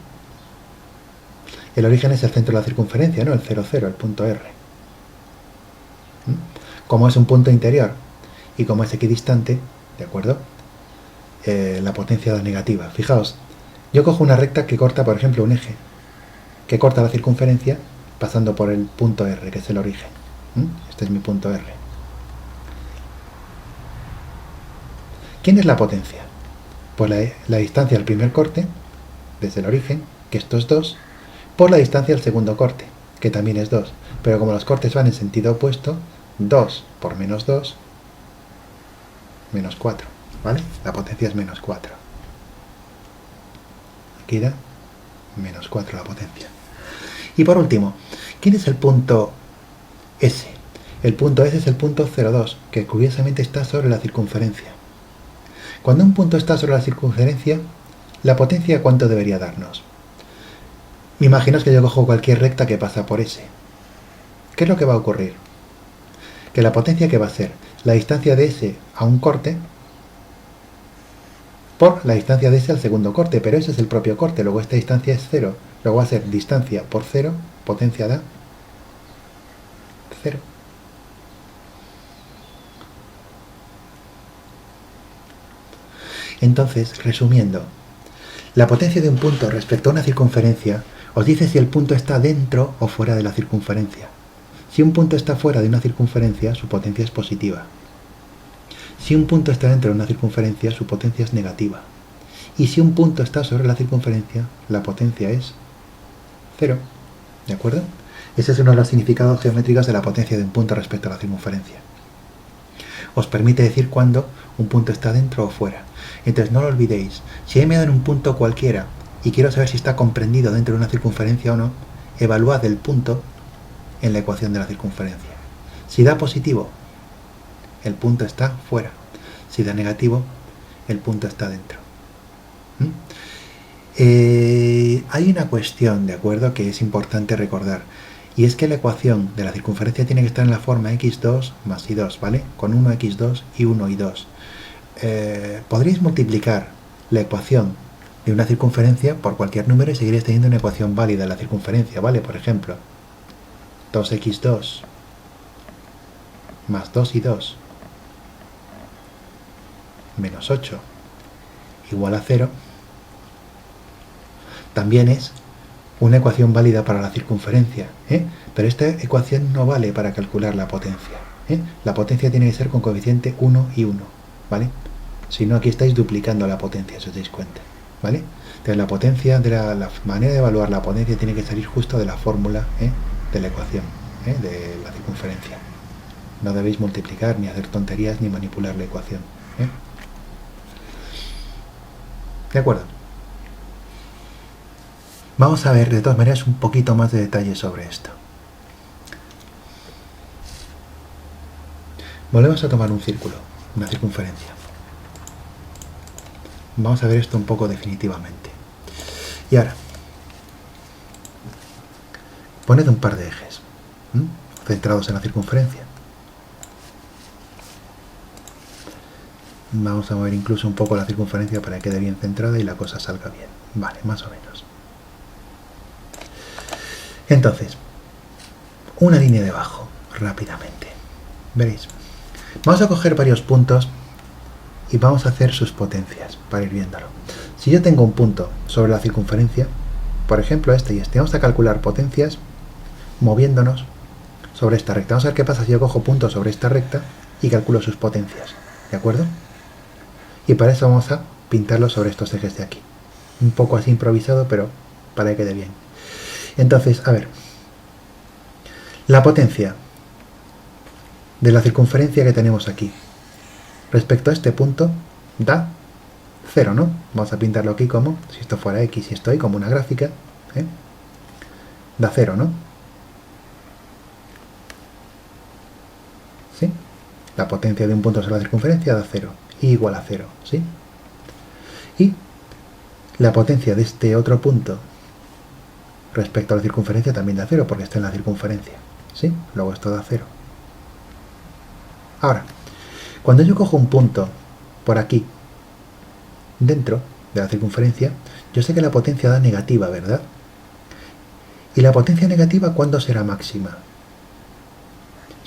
El origen es el centro de la circunferencia, ¿no? El 0, 0, el punto R. Como es un punto interior y como es equidistante, ¿de acuerdo? La potencia da negativa. Fijaos, yo cojo una recta que corta, por ejemplo, un eje, que corta la circunferencia pasando por el punto R, que es el origen. Este es mi punto R. ¿Quién es la potencia? Pues la distancia al primer corte, desde el origen, que esto es 2, por la distancia al segundo corte, que también es 2. Pero como los cortes van en sentido opuesto, 2 por menos 2, menos 4, ¿vale? La potencia es menos 4. Aquí da menos 4 la potencia. Y por último, ¿quién es el punto S? El punto S es el punto 0,2, que curiosamente está sobre la circunferencia. Cuando un punto está sobre la circunferencia, ¿la potencia cuánto debería darnos? Imaginaos que yo cojo cualquier recta que pasa por S. ¿Qué es lo que va a ocurrir? Que la potencia que va a ser la distancia de S a un corte por la distancia de S al segundo corte, pero ese es el propio corte, luego esta distancia es 0, luego va a ser distancia por 0, potencia da 0. Entonces, resumiendo, la potencia de un punto respecto a una circunferencia os dice si el punto está dentro o fuera de la circunferencia. Si un punto está fuera de una circunferencia, su potencia es positiva. Si un punto está dentro de una circunferencia, su potencia es negativa. Y si un punto está sobre la circunferencia, la potencia es 0. ¿De acuerdo? Ese es uno de los significados geométricos de la potencia de un punto respecto a la circunferencia. Os permite decir cuándo un punto está dentro o fuera. Entonces no lo olvidéis. Si ahí me dan un punto cualquiera y quiero saber si está comprendido dentro de una circunferencia o no, evaluad el punto en la ecuación de la circunferencia. Si da positivo, el punto está fuera. Si da negativo, el punto está dentro. Hay una cuestión, ¿de acuerdo?, que es importante recordar. Y es que la ecuación de la circunferencia tiene que estar en la forma x2 más y2, ¿vale? Con 1x2 y 1 y 2. Podréis multiplicar la ecuación de una circunferencia por cualquier número y seguiréis teniendo una ecuación válida de la circunferencia, ¿vale? Por ejemplo, 2x2 más 2 y 2 menos 8 igual a 0, también es una ecuación válida para la circunferencia, pero esta ecuación no vale para calcular la potencia. La potencia tiene que ser con coeficiente 1 y 1, ¿vale? Si no, aquí estáis duplicando la potencia, si os dais cuenta, ¿vale? Entonces la potencia, la manera de evaluar la potencia tiene que salir justo de la fórmula de la ecuación de la circunferencia. No debéis multiplicar, ni hacer tonterías, ni manipular la ecuación. ¿De acuerdo? Vamos a ver de todas maneras un poquito más de detalle sobre esto. Volvemos a tomar un círculo, una circunferencia. Vamos a ver esto un poco definitivamente. Y ahora, poned un par de ejes centrados en la circunferencia. Vamos a mover incluso un poco la circunferencia para que quede bien centrada y la cosa salga bien. Vale, más o menos. Entonces, una línea debajo, rápidamente. Veréis. Vamos a coger varios puntos y vamos a hacer sus potencias para ir viéndolo. Si yo tengo un punto sobre la circunferencia, por ejemplo este y este, vamos a calcular potencias moviéndonos sobre esta recta. Vamos a ver qué pasa si yo cojo puntos sobre esta recta y calculo sus potencias. ¿De acuerdo? Y para eso vamos a pintarlo sobre estos ejes de aquí. Un poco así improvisado, pero para que quede bien. Entonces, a ver. La potencia de la circunferencia que tenemos aquí respecto a este punto da 0, ¿no? Vamos a pintarlo aquí como, si esto fuera X y esto Y, como una gráfica. Da 0, ¿no? ¿Sí? La potencia de un punto sobre la circunferencia da 0. Y igual a 0, ¿sí? Y la potencia de este otro punto respecto a la circunferencia también da 0, porque está en la circunferencia, ¿sí? Luego esto da 0. Ahora, cuando yo cojo un punto por aquí, dentro de la circunferencia, yo sé que la potencia da negativa, ¿verdad? ¿Y la potencia negativa cuándo será máxima?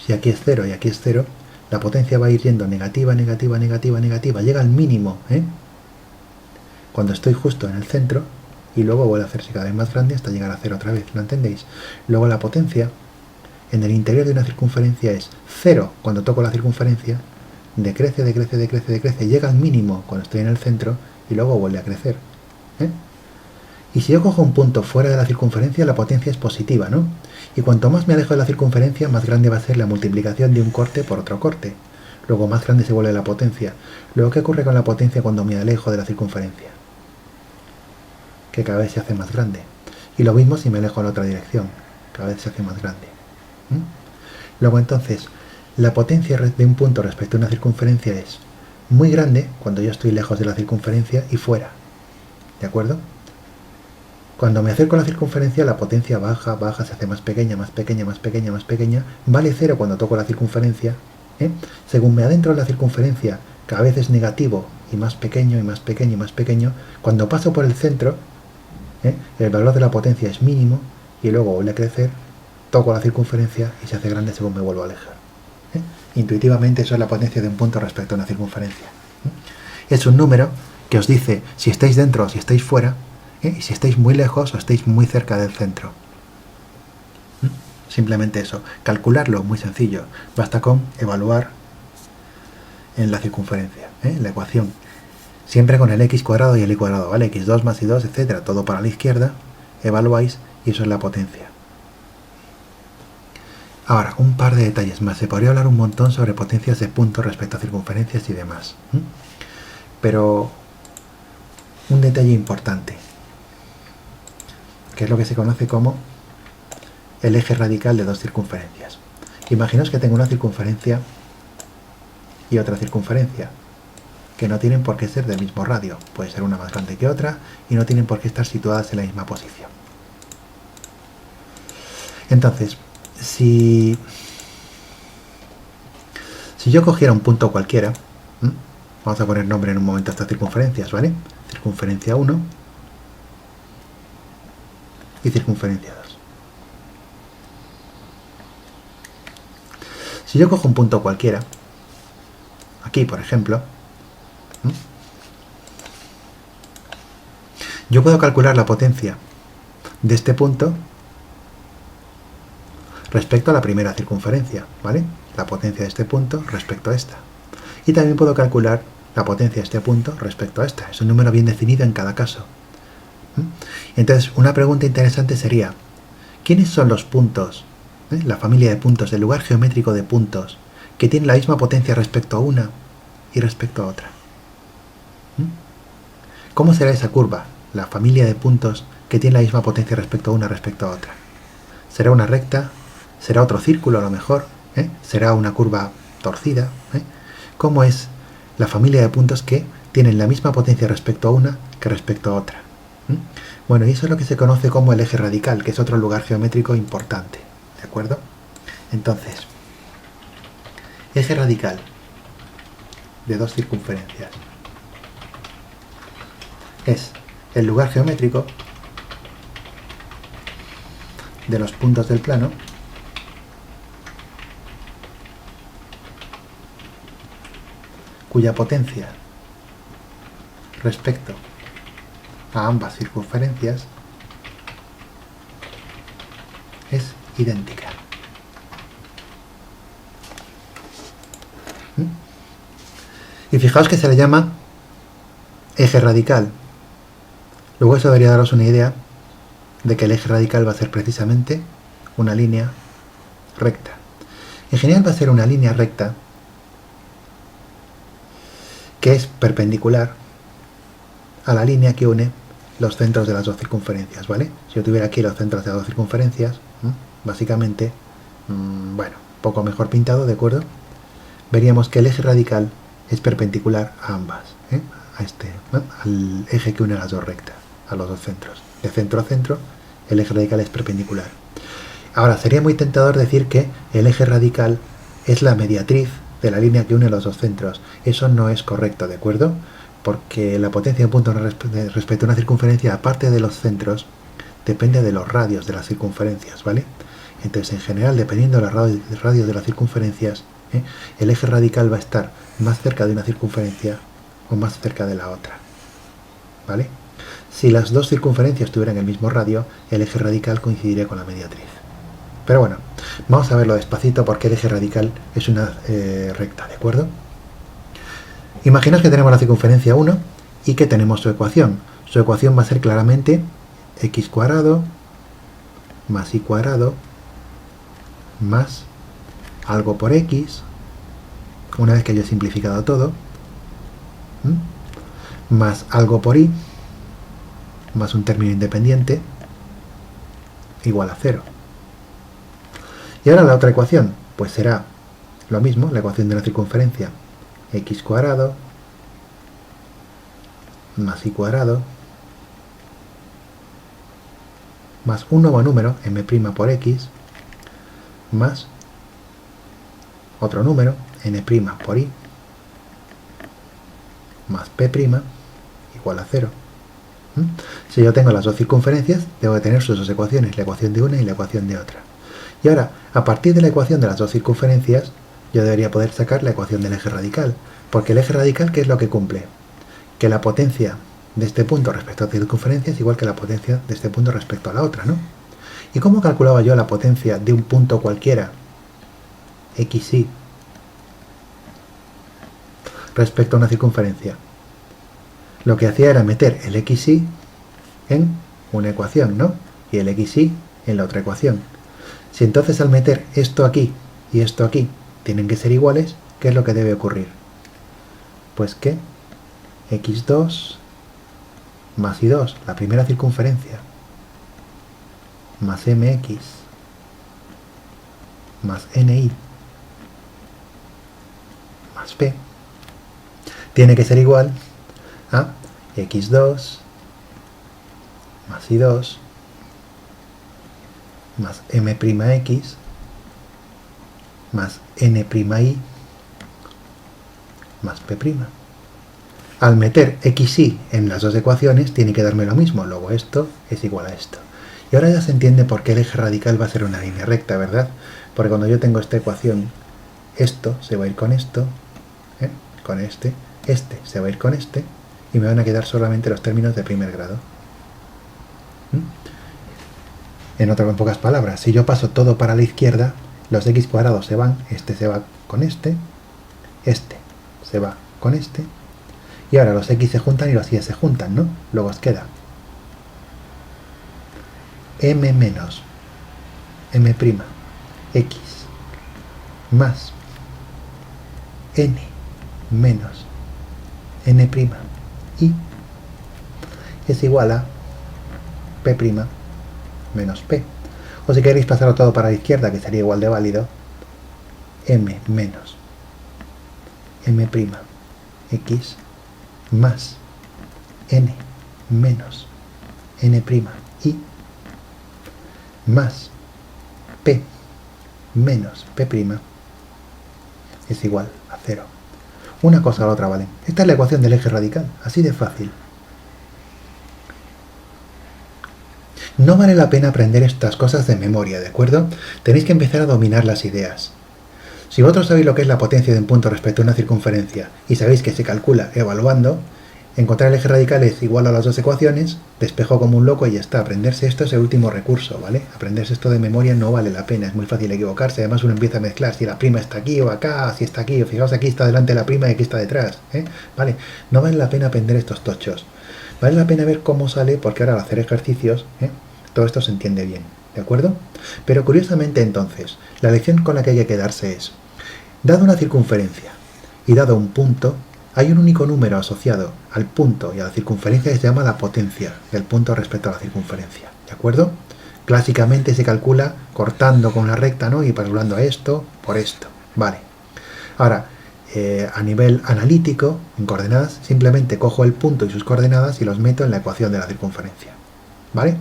Si aquí es 0 y aquí es 0, la potencia va a ir yendo negativa, negativa, negativa, negativa, llega al mínimo, cuando estoy justo en el centro, y luego vuelve a hacerse cada vez más grande hasta llegar a 0 otra vez, ¿lo entendéis? Luego la potencia en el interior de una circunferencia es 0 cuando toco la circunferencia, decrece, decrece, decrece, decrece, llega al mínimo cuando estoy en el centro y luego vuelve a crecer. Y si yo cojo un punto fuera de la circunferencia, la potencia es positiva, ¿no? Y cuanto más me alejo de la circunferencia, más grande va a ser la multiplicación de un corte por otro corte. Luego más grande se vuelve la potencia. Luego, ¿qué ocurre con la potencia cuando me alejo de la circunferencia? Que cada vez se hace más grande. Y lo mismo si me alejo en la otra dirección. Cada vez se hace más grande. Luego entonces, la potencia de un punto respecto a una circunferencia es muy grande cuando yo estoy lejos de la circunferencia y fuera. ¿De acuerdo? Cuando me acerco a la circunferencia, la potencia baja, baja, se hace más pequeña, más pequeña, más pequeña, más pequeña. Vale 0 cuando toco la circunferencia. Según me adentro en la circunferencia, cada vez es negativo y más pequeño y más pequeño y más pequeño. Cuando paso por el centro, el valor de la potencia es mínimo y luego vuelve a crecer, toco la circunferencia y se hace grande según me vuelvo a alejar. Intuitivamente eso es la potencia de un punto respecto a una circunferencia. Es un número que os dice si estáis dentro o si estáis fuera, y si estáis muy lejos o estáis muy cerca del centro. Simplemente eso. Calcularlo, muy sencillo. Basta con evaluar en la circunferencia, la ecuación. Siempre con el x cuadrado y el y cuadrado, ¿vale? x2 más y2, etcétera, todo para la izquierda. Evaluáis y eso es la potencia. Ahora, un par de detalles más. Se podría hablar un montón sobre potencias de puntos respecto a circunferencias y demás. Pero un detalle importante, que es lo que se conoce como el eje radical de dos circunferencias. Imaginaos que tengo una circunferencia y otra circunferencia, que no tienen por qué ser del mismo radio. Puede ser una más grande que otra y no tienen por qué estar situadas en la misma posición. Entonces, si yo cogiera un punto cualquiera, vamos a poner nombre en un momento a estas circunferencias, ¿vale? Circunferencia 1 y circunferencia 2. Si yo cojo un punto cualquiera, aquí por ejemplo, yo puedo calcular la potencia de este punto respecto a la primera circunferencia, ¿vale? La potencia de este punto respecto a esta. Y también puedo calcular la potencia de este punto respecto a esta. Es un número bien definido en cada caso. Entonces, una pregunta interesante sería, ¿quiénes son los puntos, la familia de puntos, del lugar geométrico de puntos, que tienen la misma potencia respecto a una y respecto a otra? ¿Cómo será esa curva, la familia de puntos que tiene la misma potencia respecto a una respecto a otra? ¿Será una recta? ¿Será otro círculo a lo mejor? ¿Será una curva torcida? ¿Cómo es la familia de puntos que tienen la misma potencia respecto a una que respecto a otra? Bueno, y eso es lo que se conoce como el eje radical, que es otro lugar geométrico importante, ¿de acuerdo? Entonces, eje radical de dos circunferencias es el lugar geométrico de los puntos del plano cuya potencia respecto a ambas circunferencias es idéntica. Y fijaos que se le llama eje radical. Luego eso debería daros una idea de que el eje radical va a ser precisamente una línea recta. En general va a ser una línea recta que es perpendicular a la línea que une los centros de las dos circunferencias, ¿vale? Si yo tuviera aquí los centros de las dos circunferencias, básicamente, bueno, poco mejor pintado, ¿de acuerdo? Veríamos que el eje radical es perpendicular a ambas, al eje que une las dos rectas, a los dos centros. De centro a centro, el eje radical es perpendicular. Ahora, sería muy tentador decir que el eje radical es la mediatriz de la línea que une los dos centros. Eso no es correcto, ¿de acuerdo? Porque la potencia de un punto respecto a una circunferencia, aparte de los centros, depende de los radios de las circunferencias, ¿vale? Entonces, en general, dependiendo de los radios de las circunferencias, el eje radical va a estar más cerca de una circunferencia o más cerca de la otra, ¿vale? Si las dos circunferencias tuvieran el mismo radio, el eje radical coincidiría con la mediatriz. Pero bueno, vamos a verlo despacito porque el eje radical es una recta, ¿de acuerdo? Imaginaos que tenemos la circunferencia 1 y que tenemos su ecuación. Su ecuación va a ser claramente x cuadrado más y cuadrado más algo por x, una vez que yo he simplificado todo, más algo por y, más un término independiente, igual a 0. Y ahora la otra ecuación, pues será lo mismo, la ecuación de la circunferencia, x cuadrado más y cuadrado más un nuevo número, m' por x, más otro número, n' por y, más p' igual a 0. Si yo tengo las dos circunferencias, debo de tener sus dos ecuaciones, la ecuación de una y la ecuación de otra. Y ahora, a partir de la ecuación de las dos circunferencias, yo debería poder sacar la ecuación del eje radical, porque el eje radical, ¿qué es lo que cumple? Que la potencia de este punto respecto a la circunferencia es igual que la potencia de este punto respecto a la otra, ¿no? ¿Y cómo calculaba yo la potencia de un punto cualquiera, xy, respecto a una circunferencia? Lo que hacía era meter el xy en una ecuación, ¿no? Y el xy en la otra ecuación. Si entonces al meter esto aquí y esto aquí tienen que ser iguales, ¿qué es lo que debe ocurrir? Pues que x2 más y2, la primera circunferencia, más mx más ni más p tiene que ser igual a x2 más y2 más m'x más n'i más p'. Al meter xy en las dos ecuaciones tiene que darme lo mismo, luego esto es igual a esto. Y ahora ya se entiende por qué el eje radical va a ser una línea recta, ¿verdad? Porque cuando yo tengo esta ecuación, esto se va a ir con esto, con este se va a ir con este, y me van a quedar solamente los términos de primer grado. En pocas palabras, si yo paso todo para la izquierda, los x cuadrados se van, este se va con este se va con este, y ahora los x se juntan y los y se juntan, ¿no? Luego os queda m menos m' x más n menos n' y es igual a p' menos p. O si queréis pasarlo todo para la izquierda, que sería igual de válido, m menos m' x más n menos n' y más p menos p' es igual a 0. Una cosa a la otra, ¿vale? Esta es la ecuación del eje radical, así de fácil. No vale la pena aprender estas cosas de memoria, ¿de acuerdo? Tenéis que empezar a dominar las ideas. Si vosotros sabéis lo que es la potencia de un punto respecto a una circunferencia y sabéis que se calcula evaluando, encontrar el eje radical es igual a las dos ecuaciones, despejo como un loco y ya está. Aprenderse esto es el último recurso, ¿vale? Aprenderse esto de memoria no vale la pena, es muy fácil equivocarse. Además uno empieza a mezclar si la prima está aquí o acá, si está aquí, o fijaos aquí está delante la prima y aquí está detrás, ¿vale? No vale la pena aprender estos tochos. Vale la pena ver cómo sale, porque ahora al hacer ejercicios, todo esto se entiende bien, ¿de acuerdo? Pero curiosamente entonces, la lección con la que hay que quedarse es, dado una circunferencia y dado un punto, hay un único número asociado al punto y a la circunferencia que se llama la potencia del punto respecto a la circunferencia, ¿de acuerdo? Clásicamente se calcula cortando con la recta, ¿no? Y calculando esto por esto, ¿vale? Ahora, a nivel analítico, en coordenadas, simplemente cojo el punto y sus coordenadas y los meto en la ecuación de la circunferencia, ¿vale?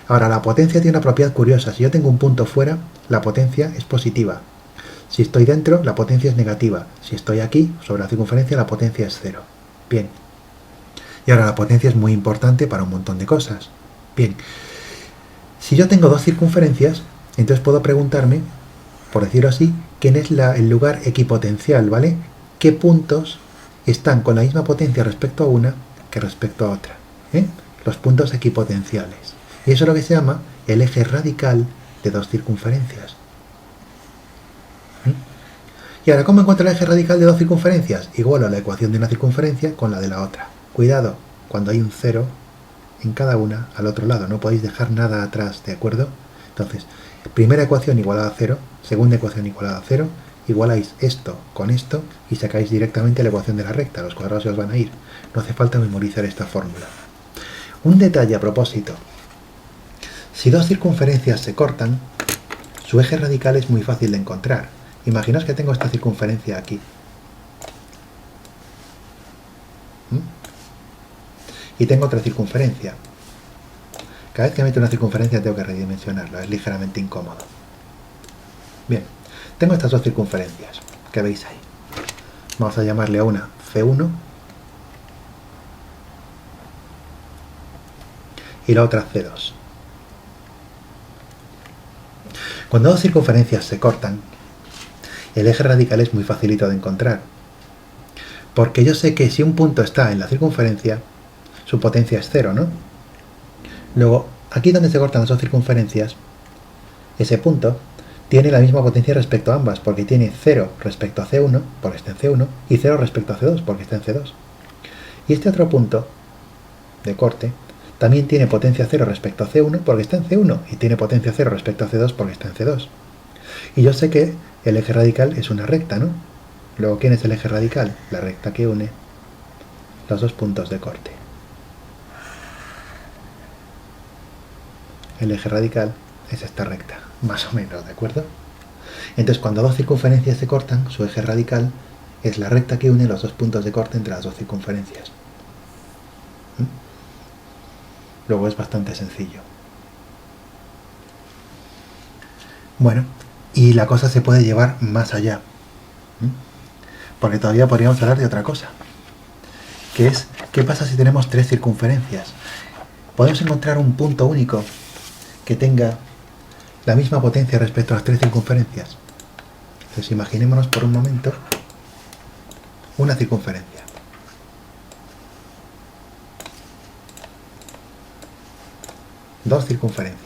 Ahora, la potencia tiene una propiedad curiosa. Si yo tengo un punto fuera, la potencia es positiva. Si estoy dentro, la potencia es negativa. Si estoy aquí, sobre la circunferencia, la potencia es 0. Bien. Y ahora la potencia es muy importante para un montón de cosas. Bien. Si yo tengo dos circunferencias, entonces puedo preguntarme, por decirlo así, quién es el lugar equipotencial, ¿vale? ¿Qué puntos están con la misma potencia respecto a una que respecto a otra? Los puntos equipotenciales. Y eso es lo que se llama el eje radical de dos circunferencias. Y ahora, ¿cómo encuentro el eje radical de dos circunferencias? Igual a la ecuación de una circunferencia con la de la otra. Cuidado, cuando hay un 0 en cada una al otro lado, no podéis dejar nada atrás, ¿de acuerdo? Entonces, primera ecuación igualada a 0, segunda ecuación igualada a 0, igualáis esto con esto y sacáis directamente la ecuación de la recta, los cuadrados se os van a ir. No hace falta memorizar esta fórmula. Un detalle a propósito. Si dos circunferencias se cortan, su eje radical es muy fácil de encontrar. Imaginaos que tengo esta circunferencia aquí. Y tengo otra circunferencia. Cada vez que meto una circunferencia tengo que redimensionarlo, es ligeramente incómodo. Bien, tengo estas dos circunferencias que veis ahí. Vamos a llamarle a una C1 y la otra C2. Cuando dos circunferencias se cortan, el eje radical es muy facilito de encontrar, porque yo sé que si un punto está en la circunferencia, su potencia es 0, ¿no? Luego, aquí donde se cortan las dos circunferencias, ese punto tiene la misma potencia respecto a ambas, porque tiene 0 respecto a C1, porque está en C1, y 0 respecto a C2, porque está en C2. Y este otro punto de corte también tiene potencia 0 respecto a C1, porque está en C1, y tiene potencia 0 respecto a C2, porque está en C2. Y yo sé que el eje radical es una recta, ¿no? Luego, ¿quién es el eje radical? La recta que une los dos puntos de corte. El eje radical es esta recta, más o menos, ¿de acuerdo? Entonces, cuando dos circunferencias se cortan, su eje radical es la recta que une los dos puntos de corte entre las dos circunferencias. Luego es bastante sencillo. Bueno, y la cosa se puede llevar más allá, porque todavía podríamos hablar de otra cosa, que es, ¿qué pasa si tenemos tres circunferencias? Podemos encontrar un punto único que tenga la misma potencia respecto a las tres circunferencias. Entonces imaginémonos por un momento una circunferencia. Dos circunferencias.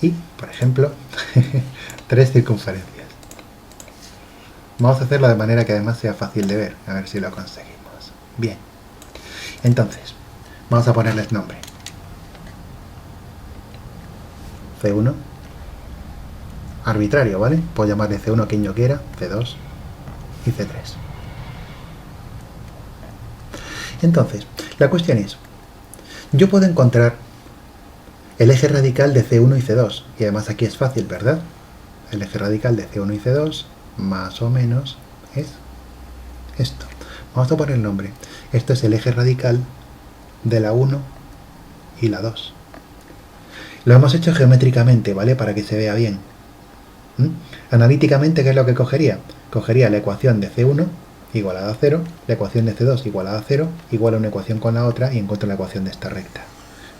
Y, por ejemplo, tres circunferencias. Vamos a hacerlo de manera que además sea fácil de ver, a ver si lo conseguimos. Bien. Entonces, vamos a ponerles nombre. C1. Arbitrario, ¿vale? Puedo llamarle C1 a quien yo quiera, C2 y C3. Entonces, la cuestión es, yo puedo encontrar el eje radical de C1 y C2, y además aquí es fácil, ¿verdad? El eje radical de C1 y C2, más o menos, es esto. Vamos a poner el nombre. Esto es el eje radical de la 1 y la 2. Lo hemos hecho geométricamente, ¿vale? Para que se vea bien. Analíticamente, ¿qué es lo que cogería? Cogería la ecuación de C1 igualada a 0, la ecuación de C2 igualada a 0, igual a una ecuación con la otra y encuentro la ecuación de esta recta.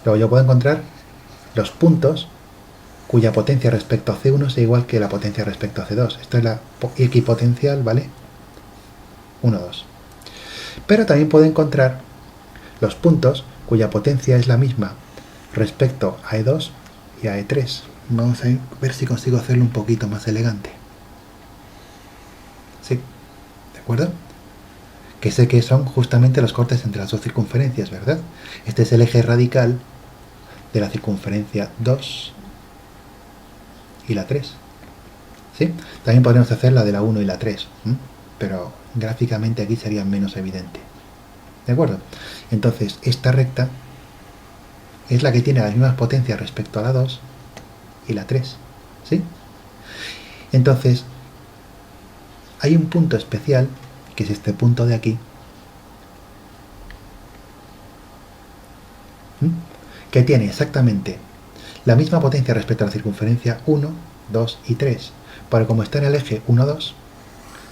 Luego yo puedo encontrar los puntos cuya potencia respecto a C1 sea igual que la potencia respecto a C2. Esto es la equipotencial, ¿vale? 1, 2. Pero también puedo encontrar los puntos cuya potencia es la misma respecto a E2 y a E3. Vamos a ver si consigo hacerlo un poquito más elegante. ¿Sí? ¿De acuerdo? Que sé que son justamente los cortes entre las dos circunferencias, ¿verdad? Este es el eje radical de la circunferencia 2 y la 3. ¿Sí? También podríamos hacer la de la 1 y la 3, pero gráficamente aquí sería menos evidente. ¿De acuerdo? Entonces, esta recta es la que tiene las mismas potencias respecto a la 2 y la 3. ¿Sí? Entonces, hay un punto especial, que es este punto de aquí, que tiene exactamente la misma potencia respecto a la circunferencia 1, 2 y 3. Pero como está en el eje 1, 2,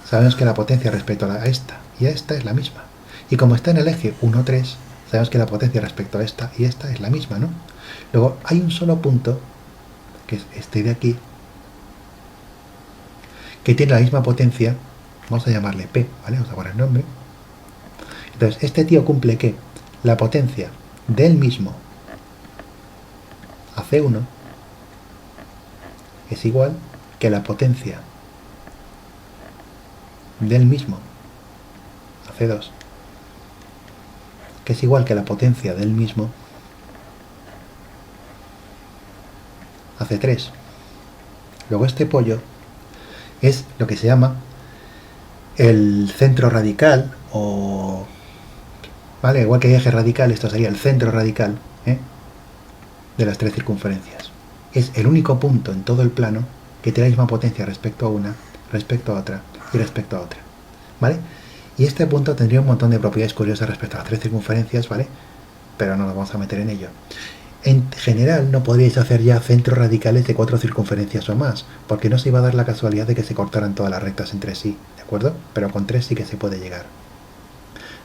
sabemos que la potencia respecto a esta y a esta es la misma. Y como está en el eje 1, 3, sabemos que la potencia respecto a esta y esta es la misma, ¿no? Luego hay un solo punto, que es este de aquí, que tiene la misma potencia, vamos a llamarle P, ¿vale? Vamos a poner nombre. Entonces, este tío cumple que la potencia del mismo a C1 es igual que la potencia del mismo a C2, que es igual que la potencia del mismo a C3. Luego este pollo es lo que se llama el centro radical, o ¿vale? Igual que hay eje radical, esto sería el centro radical, de las tres circunferencias. Es el único punto en todo el plano que tiene la misma potencia respecto a una, respecto a otra y respecto a otra, ¿vale? Y este punto tendría un montón de propiedades curiosas respecto a las 3 circunferencias, ¿vale? Pero no nos vamos a meter en ello. En general no podríais hacer ya centros radicales de 4 circunferencias o más, porque no se iba a dar la casualidad de que se cortaran todas las rectas entre sí, ¿de acuerdo? Pero con 3 sí que se puede llegar.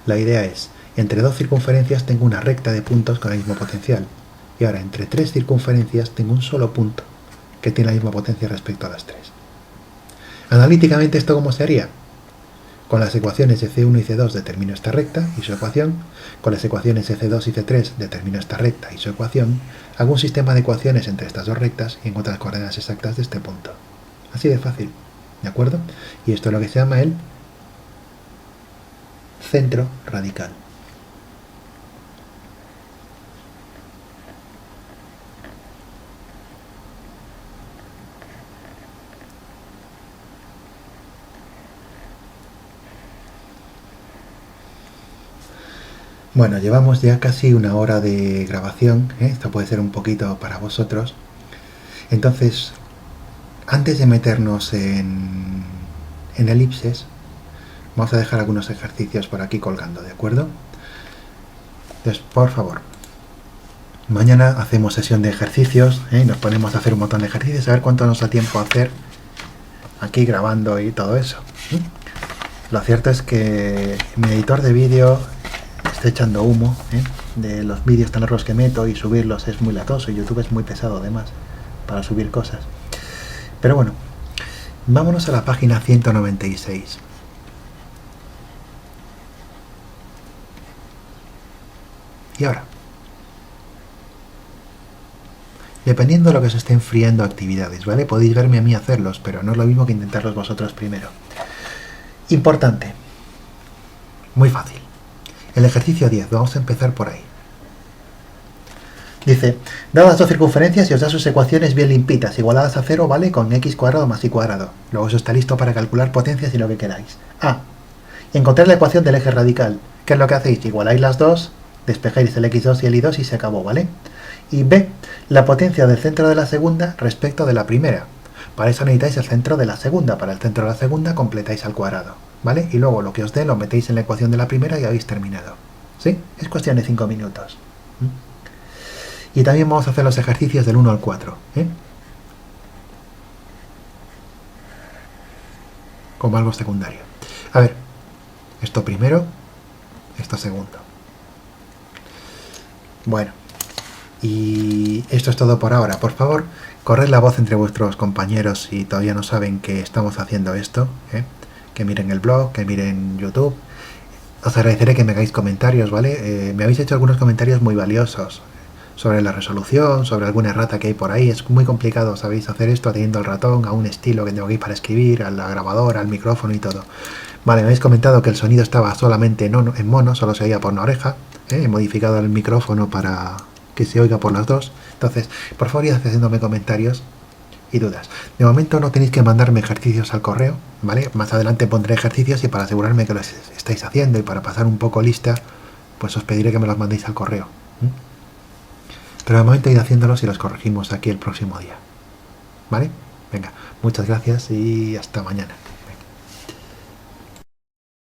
La idea es, entre 2 circunferencias tengo una recta de puntos con el mismo potencial, y ahora entre 3 circunferencias tengo un solo punto, que tiene la misma potencia respecto a las 3. Analíticamente, ¿esto cómo se haría? Con las ecuaciones de C1 y C2 determino esta recta y su ecuación, con las ecuaciones de C2 y C3 determino esta recta y su ecuación, hago un sistema de ecuaciones entre estas dos rectas y encuentro las coordenadas exactas de este punto. Así de fácil, ¿de acuerdo? Y esto es lo que se llama el centro radical. Bueno, llevamos ya casi una hora de grabación, ¿eh? Esto puede ser un poquito para vosotros. Entonces, antes de meternos en elipses, vamos a dejar algunos ejercicios por aquí colgando, ¿de acuerdo? Entonces, por favor, mañana hacemos sesión de ejercicios, ¿eh? Nos ponemos a hacer un montón de ejercicios, a ver cuánto nos da tiempo a hacer aquí grabando y todo eso. Lo cierto es que mi editor de vídeo está echando humo, de los vídeos tan largos que meto, y subirlos es muy latoso, y YouTube es muy pesado además para subir cosas. Pero bueno, vámonos a la página 196. Y ahora, dependiendo de lo que se esté enfriando actividades, ¿vale? Podéis verme a mí hacerlos, pero no es lo mismo que intentarlos vosotros primero. Importante, muy fácil. El ejercicio 10, vamos a empezar por ahí. Dice, dadas dos circunferencias y os da sus ecuaciones bien limpitas, igualadas a 0, ¿vale? Con x cuadrado más y cuadrado. Luego eso está listo para calcular potencias y lo que queráis. A. Encontrar la ecuación del eje radical. ¿Qué es lo que hacéis? Igualáis las dos, despejáis el x2 y el y2 y se acabó, ¿vale? Y B. La potencia del centro de la segunda respecto de la primera. Para eso necesitáis el centro de la segunda. Para el centro de la segunda completáis al cuadrado, ¿vale? Y luego lo que os dé lo metéis en la ecuación de la primera y habéis terminado. ¿Sí? Es cuestión de 5 minutos. Y también vamos a hacer los ejercicios del 1 al 4, como algo secundario. A ver, esto primero, esto segundo. Bueno, y esto es todo por ahora. Por favor, corred la voz entre vuestros compañeros si todavía no saben que estamos haciendo esto, que miren el blog, que miren YouTube. Os agradeceré que me hagáis comentarios, ¿vale? Me habéis hecho algunos comentarios muy valiosos sobre la resolución, sobre alguna errata que hay por ahí. Es muy complicado, ¿sabéis? Hacer esto teniendo el ratón a un estilo que tengo aquí para escribir, a la grabadora, al micrófono y todo. Vale, me habéis comentado que el sonido estaba solamente en mono, solo se oía por una oreja. He modificado el micrófono para que se oiga por las dos. Entonces, por favor, id haciéndome comentarios y dudas. De momento no tenéis que mandarme ejercicios al correo, ¿vale? Más adelante pondré ejercicios y para asegurarme que los estáis haciendo y para pasar un poco lista, pues os pediré que me los mandéis al correo. Pero de momento id haciéndolos y los corregimos aquí el próximo día, ¿vale? Venga, muchas gracias y hasta mañana.